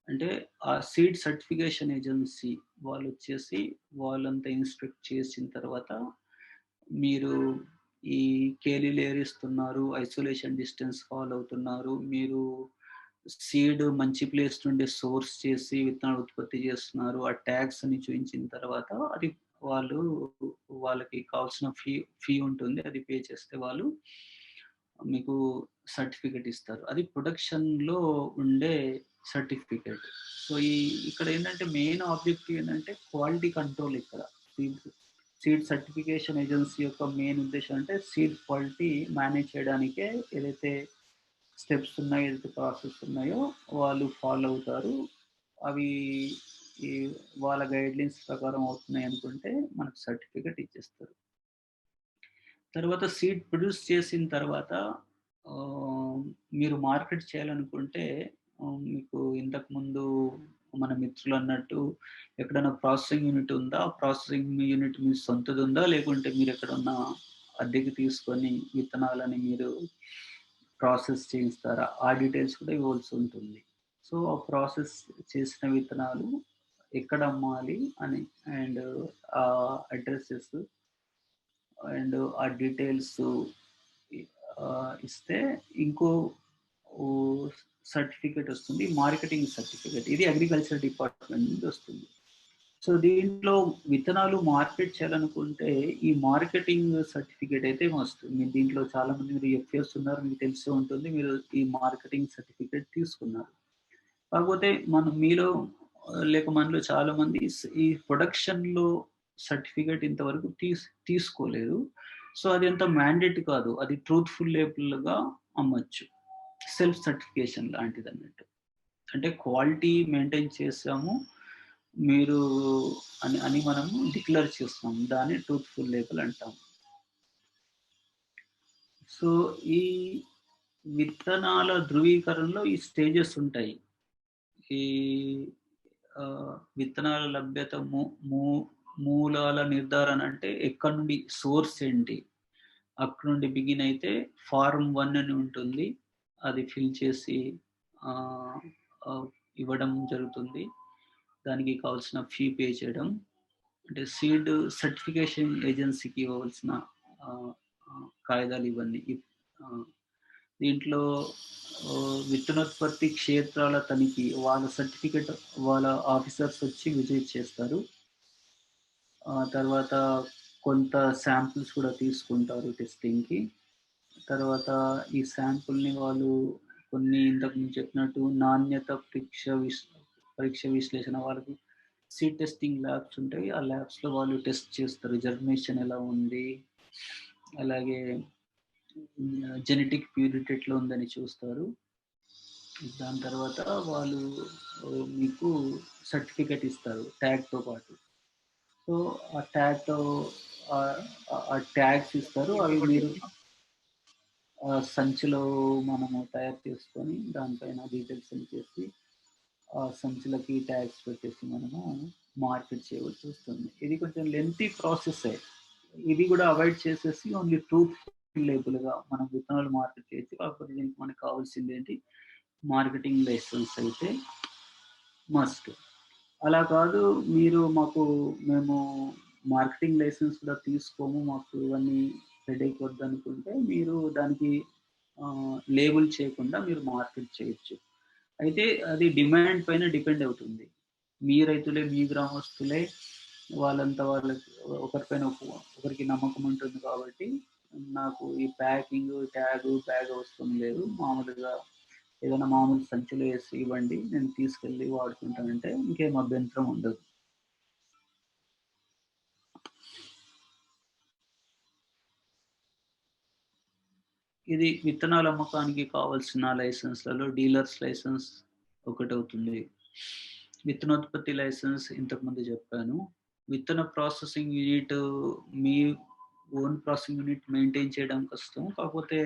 అంటే ఆ సీడ్ సర్టిఫికేషన్ ఏజెన్సీ వాళ్ళొచ్చేసి వాళ్ళంతా ఇన్స్‌పెక్ట్ చేసిన తర్వాత మీరు ఈ కేలీలు ఏరిస్తున్నారు, ఐసోలేషన్ డిస్టెన్స్ ఫాలో అవుతున్నారు, మీరు సీడ్ మంచి ప్లేస్ నుండి సోర్స్ చేసి విత్తనాలు ఉత్పత్తి చేస్తున్నారు. ఆ ట్యాగ్స్‌ని చూయించిన తర్వాత అది వాళ్ళు వాళ్ళకి కావాల్సిన ఫీ ఉంటుంది. అది పే చేస్తే వాళ్ళు మీకు సర్టిఫికేట్ ఇస్తారు. అది ప్రొడక్షన్‌లో ఉండే సర్టిఫికేట్. సో, ఇక్కడ ఏంటంటే మెయిన్ ఆబ్జెక్టివ్ ఏంటంటే క్వాలిటీ కంట్రోల్ ఇక్కడ. సీడ్ సీడ్ సర్టిఫికేషన్ ఏజెన్సీ యొక్క మెయిన్ ఉద్దేశ్యం అంటే సీడ్ క్వాలిటీ మేనేజ్ చేయడానికే ఏదైతే స్టెప్స్ ఉన్నాయో, ఏదైతే ప్రాసెస్ ఉన్నాయో వాళ్ళు ఫాలో అవుతారు. అవి ఈ వాళ్ళ గైడ్‌లైన్స్ ప్రకారం అవుతున్నాయి అనుకుంటే మనకు సర్టిఫికేట్ ఇచ్చేస్తారు. తర్వాత సీడ్ ప్రొడ్యూస్ చేసిన తర్వాత మీరు మార్కెట్ చేయాలనుకుంటే మీకు ఇంతకుముందు మన మిత్రులు అన్నట్టు ఎక్కడైనా ప్రాసెసింగ్ యూనిట్ ఉందా? ప్రాసెసింగ్ యూనిట్ మీ సొంతది ఉందా? లేకుంటే మీరు ఎక్కడన్నా అద్దెకి తీసుకొని విత్తనాలని మీరు ప్రాసెస్ చేయిస్తారా? ఆ డీటెయిల్స్ కూడా ఇవ్వాల్సి ఉంటుంది. సో, ఆ ప్రాసెస్ చేసిన విత్తనాలు ఎక్కడ అమ్మాలి అని అండ్ అడ్రెసెస్ అండ్ ఆ డీటెయిల్స్ ఇస్తే ఇంకో సర్టిఫికేట్ వస్తుంది. Marketing certificate. ఇది అగ్రికల్చర్ డిపార్ట్మెంట్ నుండి వస్తుంది. సో, దీంట్లో విత్తనాలు మార్కెట్ చేయాలనుకుంటే ఈ మార్కెటింగ్ సర్టిఫికేట్ అయితే మస్ట్. మీరు దీంట్లో చాలా మంది మీరు ఎఫ్ఎస్ ఉన్నారు. మీకు తెలిసే ఉంటుంది. మీరు ఈ మార్కెటింగ్ సర్టిఫికేట్ తీసుకున్నారు. కాకపోతే మీలో లేక మనలో చాలా మంది ఈ ప్రొడక్షన్‌లో సర్టిఫికేట్ ఇంతవరకు తీసుకోలేదు. సో, అది అంత మ్యాండేట్ కాదు. అది ట్రూత్‌ఫుల్ లేబుల్‌గా అమ్మొచ్చు. సెల్ఫ్ సర్టిఫికేషన్ లాంటిదన్నట్టు. అంటే క్వాలిటీ మెయింటైన్ చేసాము మీరు అని అని మనము డిక్లేర్ చేస్తాం. దాన్ని ట్రూత్‌ఫుల్ లేబుల్ అంటాం. సో, ఈ విత్తనాల ధృవీకరణలో ఈ స్టేజెస్ ఉంటాయి. ఈ విత్తనాల లభ్యత మూలాల నిర్ధారణ అంటే ఎక్కడి నుండి సోర్స్ ఏంటి? అక్కడ నుండి బిగిన్ అయితే ఫార్మ్ 1 అని ఉంటుంది. అది ఫిల్ చేసి ఇవ్వడం జరుగుతుంది. దానికి కావాల్సిన ఫీ పే చేయడం. అంటే సీడ్ సర్టిఫికేషన్ ఏజెన్సీకి ఇవ్వవలసిన కాయిదాలు ఇవన్నీ. దీంట్లో విత్తనోత్పత్తి క్షేత్రాల తనిఖీ వాళ్ళ సర్టిఫికేట్ వాళ్ళ ఆఫీసర్స్ వచ్చి విజిట్ చేస్తారు. తర్వాత కొంత శాంపిల్స్ కూడా తీసుకుంటారు టెస్టింగ్‌కి. తర్వాత ఈ శాంపుల్‌ని వాళ్ళు కొన్ని ఇంతకు ముందు చెప్పినట్టు నాణ్యత పరీక్ష విశ్లేషణ వాళ్ళకి సీడ్ టెస్టింగ్ ల్యాబ్స్ ఉంటాయి. ఆ ల్యాబ్స్‌లో వాళ్ళు టెస్ట్ చేస్తారు. జర్మినేషన్ ఎలా ఉంది? అలాగే జెనెటిక్ ప్యూరిటీ ఎట్లా ఉందని చూస్తారు. దాని తర్వాత వాళ్ళు మీకు సర్టిఫికేట్ ఇస్తారు ట్యాగ్‌తో పాటు. సో, ఆ ట్యాగ్‌తో ఆ ట్యాగ్స్ ఇస్తారు. అవి మీరు సంచిలో మనము తయారు చేసుకొని దానిపైన డీటెయిల్స్ సెండ్ చేసి ఆ సంచులకి ట్యాగ్స్ పెట్టేసి మనము మార్కెట్ చేయవలసి వస్తుంది. ఇది కొంచెం లెంతీ ప్రాసెస్సే. ఇది కూడా అవాయిడ్ చేసేసి ఓన్లీ ట్రూత్‌ఫుల్ లేబుల్‌గా మనం విత్తనాలు మార్కెట్ చేయొచ్చు. కాకపోతే దీనికి మనకు కావాల్సింది ఏంటి? మార్కెటింగ్ లైసెన్స్ అయితే మస్ట్. అలా కాదు మేము మార్కెటింగ్ లైసెన్స్ కూడా తీసుకోము. మాకు ఇవన్నీ హెడేక్ వద్దనుకుంటే మీరు దానికి లేబుల్ చేయకుండా మీరు మార్కెట్ చేయొచ్చు. అయితే అది డిమాండ్ పైన డిపెండ్ అవుతుంది. మీ రైతులే, మీ గ్రామస్తులే వాళ్ళంతా వాళ్ళకి ఒకరికి నమ్మకం ఉంటుంది కాబట్టి నాకు ఈ ప్యాకింగ్, బ్యాగ్ అవసరం లేదు. మామూలుగా ఏదైనా మామూలు సంచిలో వేసి ఇవ్వండి. నేను తీసుకెళ్ళి వాడుకుంటానంటే ఇంకేం అభ్యంతరం ఉండదు. ఇది విత్తనాల అమ్మకానికి కావాల్సిన లైసెన్స్‌లలో డీలర్స్ లైసెన్స్ ఒకటవుతుంది. విత్తనోత్పత్తి లైసెన్స్ ఇంతకుముందు చెప్పాను. విత్తన ప్రాసెసింగ్ యూనిట్ మీ ఓన్ ప్రాసెసింగ్ యూనిట్ మెయింటైన్ చేయడం కష్టం. కాకపోతే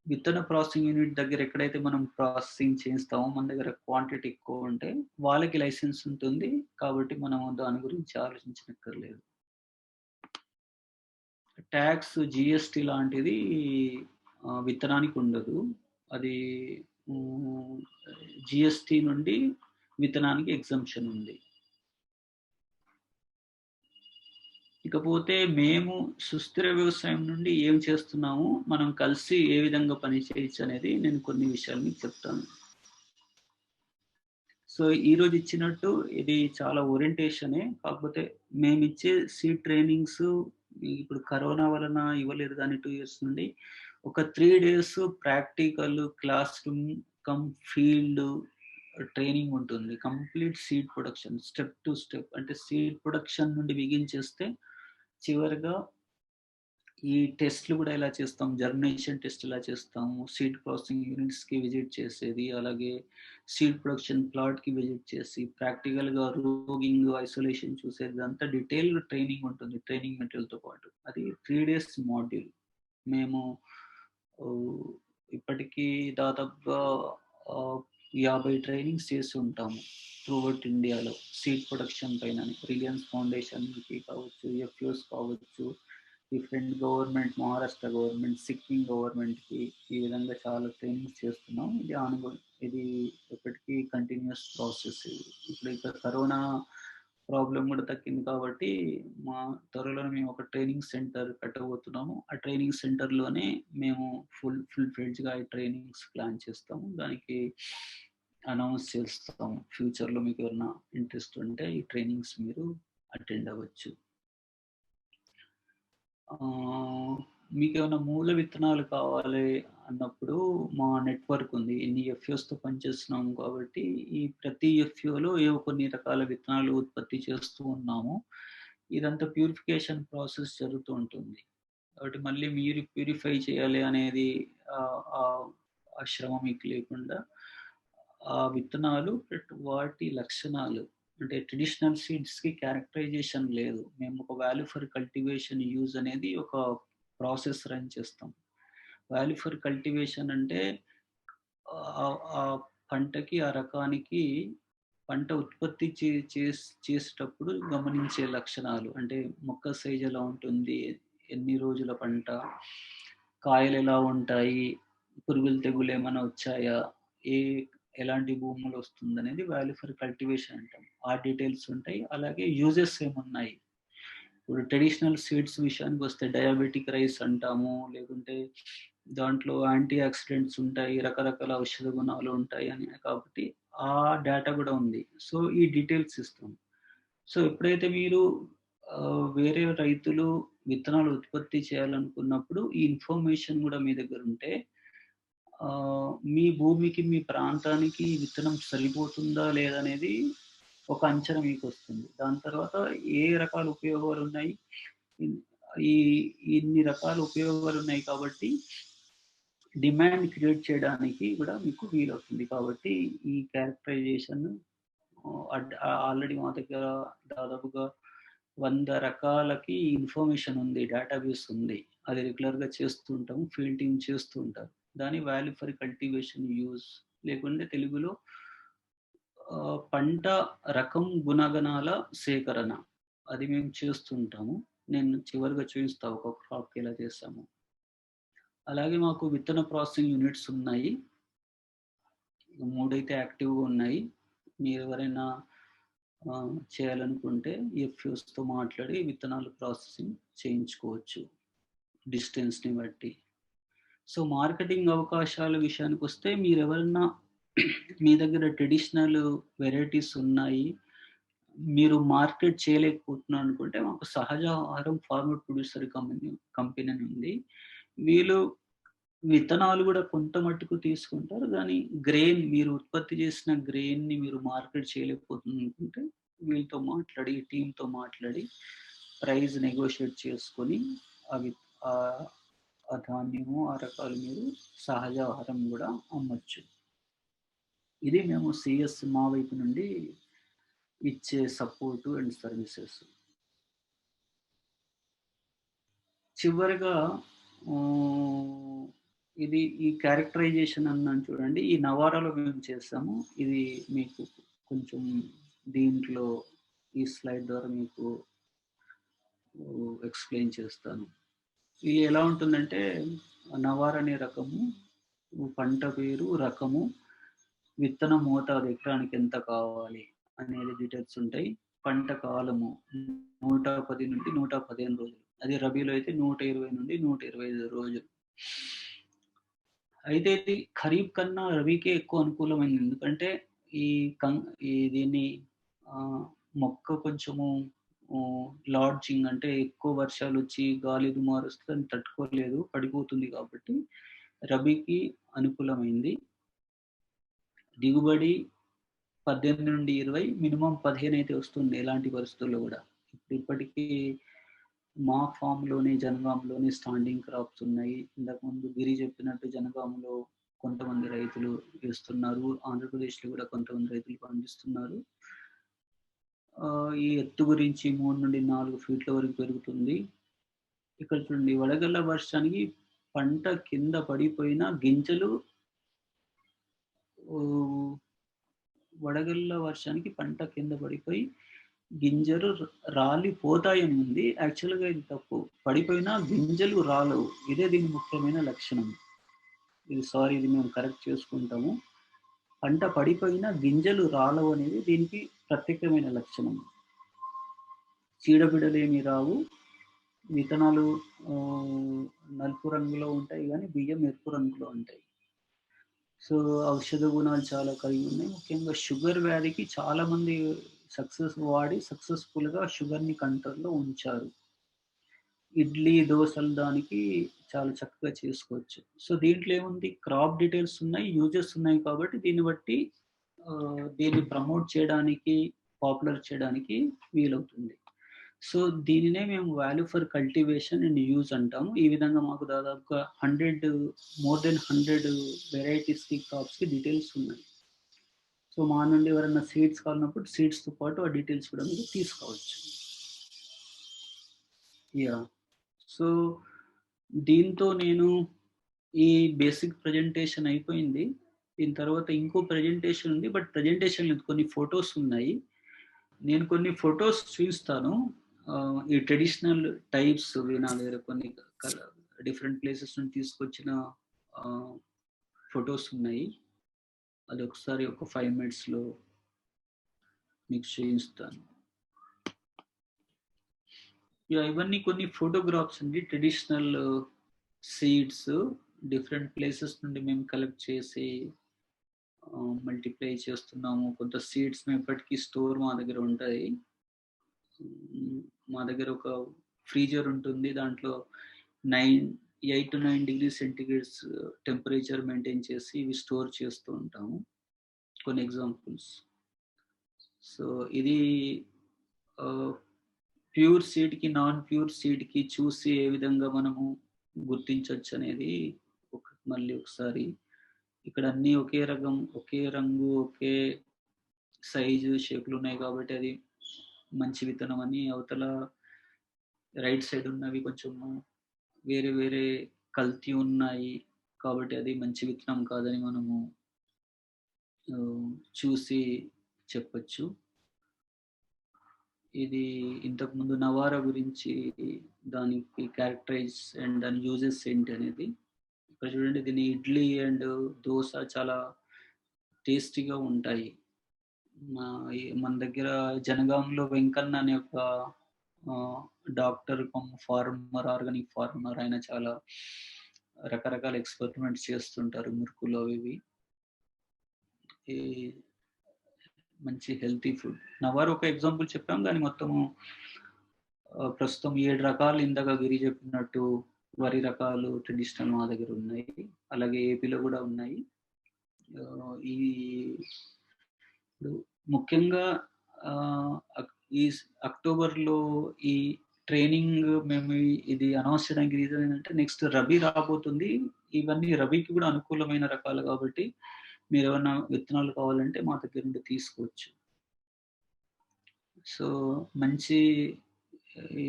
విత్తన ప్రాసెసింగ్ యూనిట్ దగ్గర ఎక్కడైతే మనం ప్రాసెసింగ్ చేస్తామో మన దగ్గర క్వాంటిటీ ఎక్కువ ఉంటే వాళ్ళకి లైసెన్స్ ఉంటుంది. కాబట్టి మనం దాని గురించి ఆలోచించనక్కర్లేదు. ట్యాక్స్ జీఎస్టీ లాంటిది విత్తనానికి ఉండదు. అది జీఎస్టీ నుండి విత్తనానికి ఎగ్జంప్షన్ ఉంది. ఇకపోతే మేము సుస్థిర వ్యవసాయం నుండి ఏం చేస్తున్నాము, మనం కలిసి ఏ విధంగా పని చేయొచ్చు అనేది నేను కొన్ని విషయాలు మీకు చెప్తాను. సో, ఈరోజు ఇచ్చినట్టు ఇది చాలా ఓరియంటేషనే. కాకపోతే మేమిచ్చే సీడ్ ట్రైనింగ్స్ ఇప్పుడు కరోనా వలన ఇవ్వలేదు కానీ 2 ఇయర్స్ నుండి ఒక 3 days practical classroom cum field training ఉంటుంది. Complete seed production step to step. అంటే సీడ్ ప్రొడక్షన్ నుండి బిగిన్ చేస్తే చివరిగా ఈ టెస్ట్‌లు కూడా ఎలా చేస్తాం, జర్మినేషన్ టెస్ట్ ఎలా చేస్తాము, సీడ్ ప్రాసెసింగ్ యూనిట్స్‌కి విజిట్ చేసేది, అలాగే సీడ్ ప్రొడక్షన్ ప్లాట్‌కి విజిట్ చేసి ప్రాక్టికల్‌గా రోగింగ్, ఐసోలేషన్ చూసేది ఇదంతా డీటెయిల్డ్ ట్రైనింగ్ ఉంటుంది. ట్రైనింగ్ మెటీరియల్‌తో పాటు. అది 3 డేస్ మాడ్యూల్. మేము ఓహ్, ఇప్పటికీ దాదాపుగా 50 ట్రైనింగ్స్ చేసి ఉంటాము త్రూఅవుట్ ఇండియాలో. సీడ్ ప్రొడక్షన్ పైన రిలయన్స్ ఫౌండేషన్‌కి కావచ్చు, ఎఫ్‌పిఓస్ కావచ్చు, different government, Maharashtra government, Sikkim గవర్నమెంట్‌కి ఈ విధంగా చాలా ట్రైనింగ్స్ చేస్తున్నాం. ఇది ఇది ఎప్పటికీ కంటిన్యూయస్ ప్రాసెస్ ఇది. ఇప్పుడు ఇక కరోనా ప్రాబ్లమ్ కూడా తగ్గింది కాబట్టి త్వరలోనే మేము ఒక ట్రైనింగ్ సెంటర్ పెట్టబోతున్నాము. ఆ ట్రైనింగ్ సెంటర్‌లోనే మేము ఫుల్ ఫ్లెడ్జ్‌గా ఈ ట్రైనింగ్స్ ప్లాన్ చేస్తాము. దానికి అనౌన్స్ చేస్తాము. ఫ్యూచర్‌లో మీకు ఎవరైనా ఇంట్రెస్ట్ ఉంటే ఈ ట్రైనింగ్స్ మీరు అటెండ్ అవ్వచ్చు. మీకేమైనా మూల విత్తనాలు కావాలి అన్నప్పుడు మా నెట్వర్క్ ఉంది. ఇన్ని ఎఫ్‌పిఓస్‌తో పనిచేస్తున్నాము కాబట్టి, ఈ ప్రతి ఎఫ్‌పిఓలో ఏవో కొన్ని రకాల విత్తనాలు ఉత్పత్తి చేస్తూ ఉన్నాము. ఇదంతా ప్యూరిఫికేషన్ ప్రాసెస్ జరుగుతూ ఉంటుంది. కాబట్టి మళ్ళీ మీరు ప్యూరిఫై చేయాలి అనేది ఆ శ్రమ మీకు లేకుండా, ఆ విత్తనాలు వాటి లక్షణాలు అంటే ట్రెడిషనల్ సీడ్స్‌కి క్యారెక్టరైజేషన్ లేదు. మేము ఒక వాల్యూ ఫర్ కల్టివేషన్ యూజ్ అనేది ఒక ప్రాసెస్ రన్ చేస్తాం. వాల్యూ ఫర్ కల్టివేషన్ అంటే ఆ పంటకి, ఆ రకానికి పంట ఉత్పత్తి చేసేటప్పుడు గమనించే లక్షణాలు. అంటే మొక్క సైజ్ ఎలా ఉంటుంది? ఎన్ని రోజుల పంట? కాయలు ఎలా ఉంటాయి? పురుగులు, తెగులు ఏమైనా వచ్చాయా? ఏ ఎలాంటి భూములు వస్తుందనేది వాల్యూ ఫర్ కల్టివేషన్ అంటాం. ఆ డీటెయిల్స్ ఉంటాయి. అలాగే యూజెస్ ఏమున్నాయి? ఇప్పుడు ట్రెడిషనల్ సీడ్స్ విషయానికొస్తే డయాబెటిక్ రైస్ అంటాము. లేకుంటే దాంట్లో యాంటీ ఆక్సిడెంట్స్ ఉంటాయి. రకరకాల ఔషధ గుణాలు ఉంటాయి అని కాబట్టి ఆ డేటా గూడా ఉంది. సో, ఈ డీటెయిల్స్ ఇస్తాం. సో, ఎప్పుడైతే మీరు వేరే రైతులు విత్తనాలు ఉత్పత్తి చేయాలనుకున్నప్పుడు ఈ ఇన్ఫర్మేషన్ గూడా మీ దగ్గరుంటే మీ భూమికి, మీ ప్రాంతానికి ఈ విత్తనం సరిపోతుందా లేదా అనేది ఒక అంచనా మీకొస్తుంది. దాని తర్వాత ఏ రకాల ఉపయోగాలున్నాయి, ఇన్ ఈ ఇన్ని రకాల ఉపయోగాలున్నాయి కాబట్టి డిమాండ్ క్రియేట్ చేయడానికి గూడా మీకు వీలవుతుంది. కాబట్టి ఈ క్యారెక్టరైజేషన్ ఆల్రెడీ మా దగ్గర దాదాపుగా 100 రకాలకి ఇన్ఫర్మేషన్ ఉంది. డేటాబేస్ ఉంది. అది రెగ్యులర్‌గా చేస్తూ ఉంటాము. ఫీల్డ్ టీమ్ చేస్తూ ఉంటారు. దాన్ని వాల్యూ ఫర్ కల్టివేషన్ యూజ్ లేకుంటే తెలుగులో పంట రకం గుణగణాల సేకరణ. అది మేము చేస్తుంటాము. నేను చివరగా చూపిస్తా ఒక్కొక్క క్రాప్‌కి ఎలా చేస్తామో. అలాగే మాకు విత్తన ప్రాసెసింగ్ యూనిట్స్ ఉన్నాయి. 3 అయితే యాక్టివ్‌గా ఉన్నాయి. మీరెవరైనా చేయాలనుకుంటే ఎఫ్‌పిఓస్‌తో మాట్లాడి విత్తనాలు ప్రాసెసింగ్ చేయించుకోవచ్చు. డిస్టెన్స్‌ని బట్టి. సో, మార్కెటింగ్ అవకాశాల విషయానికొస్తే మీరెవరన్నా మీ దగ్గర ట్రెడిషనల్ వెరైటీస్ ఉన్నాయి. మీరు మార్కెట్ చేయలేకపోతున్నారు అనుకుంటే మాకు సహజ ఆహారం ఫార్మర్ ప్రొడ్యూసర్ కంపెనీ అని ఉంది. వీళ్ళు విత్తనాలు గూడా కొంత మట్టుకు తీసుకుంటారు. గానీ మీరు ఉత్పత్తి చేసిన గ్రెయిన్‌ని మీరు మార్కెట్ చేయలేకపోతుందనుకుంటే వీళ్ళతో మాట్లాడి, టీమ్‌తో మాట్లాడి ప్రైస్ నెగోషియేట్ చేసుకొని అవి ఆహ్, ఆ ధాన్యము, ఆ రకాలు మీరు సహజ ఆహారం గూడా అమ్మొచ్చు. ఇది మేము మా వైపు నుండి ఇచ్చే సపోర్టు అండ్ సర్వీసెస్. చివరగా ఆహ్, ఇది ఈ క్యారెక్టరైజేషన్ అన్నాను చూడండి. ఈ నవారాలో మేము చేస్తాము. ఇది మీకు కొంచెం దీంట్లో ఈ స్లైడ్ ద్వారా మీకు ఎక్స్‌ప్లెయిన్ చేస్తాను. ఇది ఎలా ఉంటుందంటే నవార్ అనే రకము, పంట పేరు, రకము, విత్తన మోతాదు ఎకరానికి ఎంత కావాలి అనేది డీటెయిల్స్ ఉంటాయి. పంట కాలము 110 నుండి 115 రోజులు. అదే రబీలో అయితే 120 నుండి 125 రోజులు. అయితే ఇది ఖరీఫ్ కన్నా రబీకే ఎక్కువ అనుకూలమైనది. ఎందుకంటే ఈ కం ఈ దీన్ని ఆహ్, మొక్క కొంచెము లాడ్జింగ్ అంటే ఎక్కువ వర్షాలొచ్చి గాలి దుమారొస్తే దాన్ని తట్టుకోలేదు. పడిపోతుంది కాబట్టి రబీకి అనుకూలమైంది. దిగుబడి 18-20 మినిమమ్ 15 అయితే వస్తుంది ఎలాంటి పరిస్థితుల్లో గూడా. ఇప్పటికీ మా ఫామ్‌లోనే జనగాంలోనే స్టాండింగ్ క్రాప్స్ ఉన్నాయి. ఇంతకుముందు గిరి చెప్పినట్టు జనగాంలో కొంతమంది రైతులు వేస్తున్నారు. ఆంధ్రప్రదేశ్‌లో గూడా కొంతమంది రైతులు పండిస్తున్నారు. ఈ ఎత్తు గురించి 3-4 ఫీట్ల వరకు పెరుగుతుంది. ఇక్కడ చూడండి వడగళ్ల వర్షానికి పంట కింద పడిపోయిన గింజలు వడగళ్ళ వర్షానికి పంట కింద పడిపోయి గింజలు రాలిపోతాయని ఉంది. యాక్చువల్‌గా ఇది తప్పు. పడిపోయినా గింజలు రాలవు. ఇదే దీని ముఖ్యమైన లక్షణం. ఇది మేము కరెక్ట్ చేసుకుంటాము. పంట పడిపోయినా గింజలు రాలవు అనేది దీనికి ప్రత్యేకమైన లక్షణం. చీడపీడలేమి రావు. విత్తనాలు నలుపు రంగులో ఉంటాయి గానీ బియ్యం ఎరుపు రంగులో ఉంటాయి. సో, ఔషధ గుణాలు చాలా కలిగి ఉన్నాయి. ముఖ్యంగా షుగర్ వ్యాధికి చాలామంది సక్సెస్‌ఫుల్‌గా షుగర్‌ని కంట్రోల్‌లో ఉంచారు. ఇడ్లీ, దోసలు దానికి చాలా చక్కగా చేసుకోవచ్చు. సో, దీంట్లో ఏముంది క్రాప్ డీటెయిల్స్ ఉన్నాయి, యూజెస్ ఉన్నాయి కాబట్టి దీన్ని బట్టి దీన్ని ప్రమోట్ చేయడానికి, పాపులర్ చేయడానికి వీలవుతుంది. సో, దీనినే మేము value for cultivation and use అంటాము. ఈ విధంగా మాకు దాదాపుగా మోర్ దెన్ 100 వెరైటీస్‌కి, క్రాప్స్‌కి డీటెయిల్స్ ఉన్నాయి. సో, మా నుండి ఎవరైనా సీడ్స్ కావాలన్నప్పుడు సీడ్స్‌తో పాటు ఆ డీటెయిల్స్ కూడా మీరు తీసుకోవచ్చు. యాహ్! సో, దీంతో నేను ఈ బేసిక్ ప్రెజెంటేషన్ అయిపోయింది. దీని తర్వాత ఇంకో ప్రెజెంటేషన్ ఉంది. బట్ ప్రెజెంటేషన్ లేదు. కొన్ని ఫోటోస్ ఉన్నాయి. నేను కొన్ని ఫోటోస్ చూపిస్తాను. ఈ ట్రెడిషనల్ టైప్స్ నా దగ్గర కొన్ని డిఫరెంట్ ప్లేసెస్ నుండి తీసుకొచ్చిన ఫోటోస్ ఉన్నాయి. అది ఒకసారి ఒక 5 మినిట్స్‌లో మీకు చూపిస్తాను. ఇవన్నీ కొన్ని ఫోటోగ్రాఫ్స్ అండి. ట్రెడిషనల్ సీడ్స్ డిఫరెంట్ ప్లేసెస్ నుండి మేము కలెక్ట్ చేసి మల్టిప్లై చేస్తున్నాము. కొంత సీడ్స్ మేము ఇప్పటికీ స్టోర్ మా దగ్గర ఉంటాయి. మా దగ్గర ఒక ఫ్రీజర్ ఉంటుంది. దాంట్లో 8-9 డిగ్రీ సెంటిగ్రేడ్స్ టెంపరేచర్ మెయింటైన్ చేసి ఇవి స్టోర్ చేస్తూ ఉంటాము. కొన్ని ఎగ్జాంపుల్స్. సో, ఇది ప్యూర్ సీడ్‌కి, నాన్ ప్యూర్ సీడ్‌కి చూసి ఏ విధంగా మనము గుర్తించొచ్చు అనేది మళ్ళీ ఒకసారి ఇక్కడ అన్నీ ఒకే రకం, ఒకే రంగు, ఒకే సైజు, షేపులు ఉన్నాయి కాబట్టి అది మంచి విత్తనం అని, అవతల రైట్ సైడ్ ఉన్నవి కొంచెము వేరే వేరే కల్తీ ఉన్నాయి కాబట్టి అది మంచి విత్తనం కాదని మనము చూసి చెప్పొచ్చు. ఇది ఇంతకుముందు నవారా గురించి దానికి క్యారెక్టరైజ్ అండ్ దాని యూజెస్ ఏంటి అనేది. ఇక్కడ చూడండి, దీని ఇడ్లీ అండ్ దోస చాలా టేస్టీగా ఉంటాయి. మన దగ్గర జనగాంలో వెంకన్న అనే ఒక డాక్టర్ ఫార్మర్, ఆర్గానిక్ ఫార్మర్, ఆయన చాలా రకరకాల ఎక్స్పెరిమెంట్స్ చేస్తుంటారు మురుకులు ఇవి. ఈ మంచి హెల్తీ ఫుడ్. నవారు ఒక ఎగ్జాంపుల్ చెప్పాం. దాని మొత్తము ప్రస్తుతం 7 రకాలు ఇందాక గిరి చెప్పినట్టు వరి రకాలు ట్రెడిషనల్ మా దగ్గర ఉన్నాయి. అలాగే ఏపీలో కూడా ఉన్నాయి. ఈ ముఖ్యంగా ఈ అక్టోబర్‌లో ఈ ట్రైనింగ్ మేము ఇది అనౌన్స్ చేయడానికి రీజన్ ఏంటంటే నెక్స్ట్ రబీ రాబోతుంది. ఇవన్నీ రబీకి కూడా అనుకూలమైన రకాలు కాబట్టి మీరేమన్నా విత్తనాలు కావాలంటే మా దగ్గర నుండి తీసుకోవచ్చు. సో, మంచి ఈ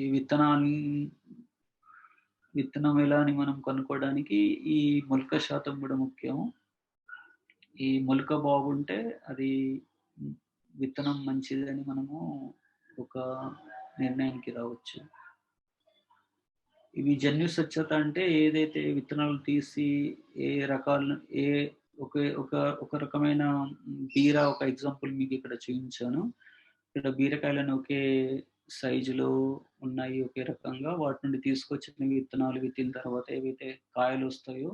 విత్తనం ఎలా అని మనం కనుక్కోవడానికి ఈ మొలక శాతం కూడా ముఖ్యం. ఈ మొలక బాగుంటే అది విత్తనం మంచిదని మనము ఒక నిర్ణయానికి రావచ్చు. ఇవి జన్యు స్వచ్ఛత అంటే ఏదైతే విత్తనాలు తీసి ఏ రకాలను ఒక రకమైన బీర ఒక ఎగ్జాంపుల్ మీకు ఇక్కడ చూపించాను. ఇక్కడ బీరకాయలను ఒకే సైజులో ఉన్నాయి, ఒకే రకంగా. వాటి నుండి తీసుకొచ్చిన విత్తనాలు విత్తిన తర్వాత ఏవైతే కాయలు వస్తాయో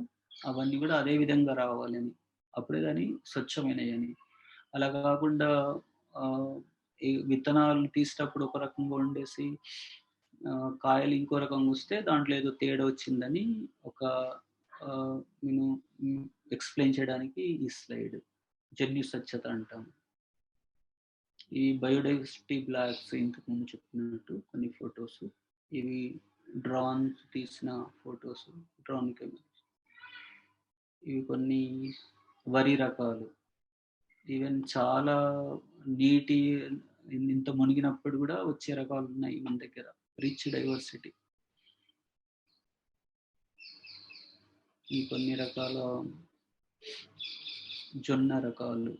అవన్నీ కూడా అదే విధంగా రావాలని, అప్పుడే దాన్ని స్వచ్ఛమైనయని. అలా కాకుండా ఈ విత్తనాలు తీసేటప్పుడు ఒక రకంగా ఉండేసి కాయలు ఇంకో రకంగా వస్తే దాంట్లో ఏదో తేడా వచ్చిందని నేను ఎక్స్ప్లెయిన్ చేయడానికి ఈ స్లైడ్ జన్యు స్వచ్ఛత అంటాం. ఈ బయోడైవర్సిటీ బ్లాక్స్ ఇంతకు ముందు చెప్పినట్టు కొన్ని ఫొటోస్, ఇవి డ్రోన్ తీసిన ఫొటోస్, డ్రోన్ కెమెరాస్. ఇవి కొన్ని వరి రకాలు. ఈవెన్ చాలా నీటి ఇంత మునిగినప్పుడు కూడా వచ్చే రకాలు ఉన్నాయి మన దగ్గర. Rich diversity. ఈ కొన్ని రకాల జొన్న రకాలు,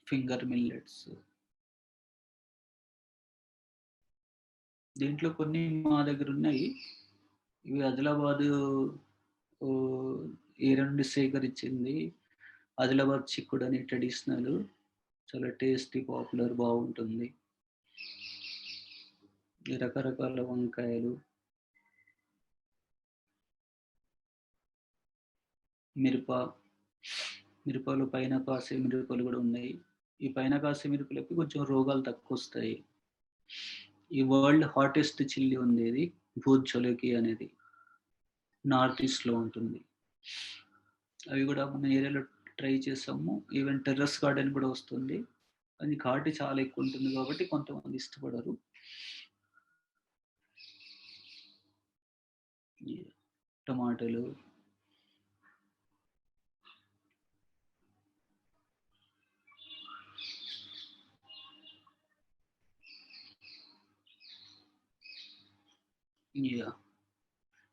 ఫింగర్ మిల్లెట్స్. దీంట్లో కొన్ని మా దగ్గర ఉన్నాయి. ఇవి ఆదిలాబాద్ ఏరియా నుండి సేకరించింది. ఆదిలాబాద్ చిక్కుడు అని ట్రెడిషనల్, చాలా టేస్టీ, పాపులర్, బాగుంటుంది. ఈ రకరకాల వంకాయలు, మిరపలు పైన కాసే మిరపలు కూడా ఉన్నాయి. ఈ పైన కాసే మిరపలకి కొంచెం రోగాలు తక్కువ వస్తాయి. ఈ వరల్డ్ హాటెస్ట్ చిల్లీ ఉంది, ఇది భూత్ జోలోకి అనేది, నార్త్ ఈస్ట్ లో ఉంటుంది. అవి కూడా మన ఏరియాలో ట్రై చేసాము. ఈవెన్ టెర్రస్ గార్డెన్ కూడా వస్తుంది. అది ఘాటు చాలా ఎక్కువ ఉంటుంది కాబట్టి కొంతమంది ఇష్టపడరు. టమాటాలు,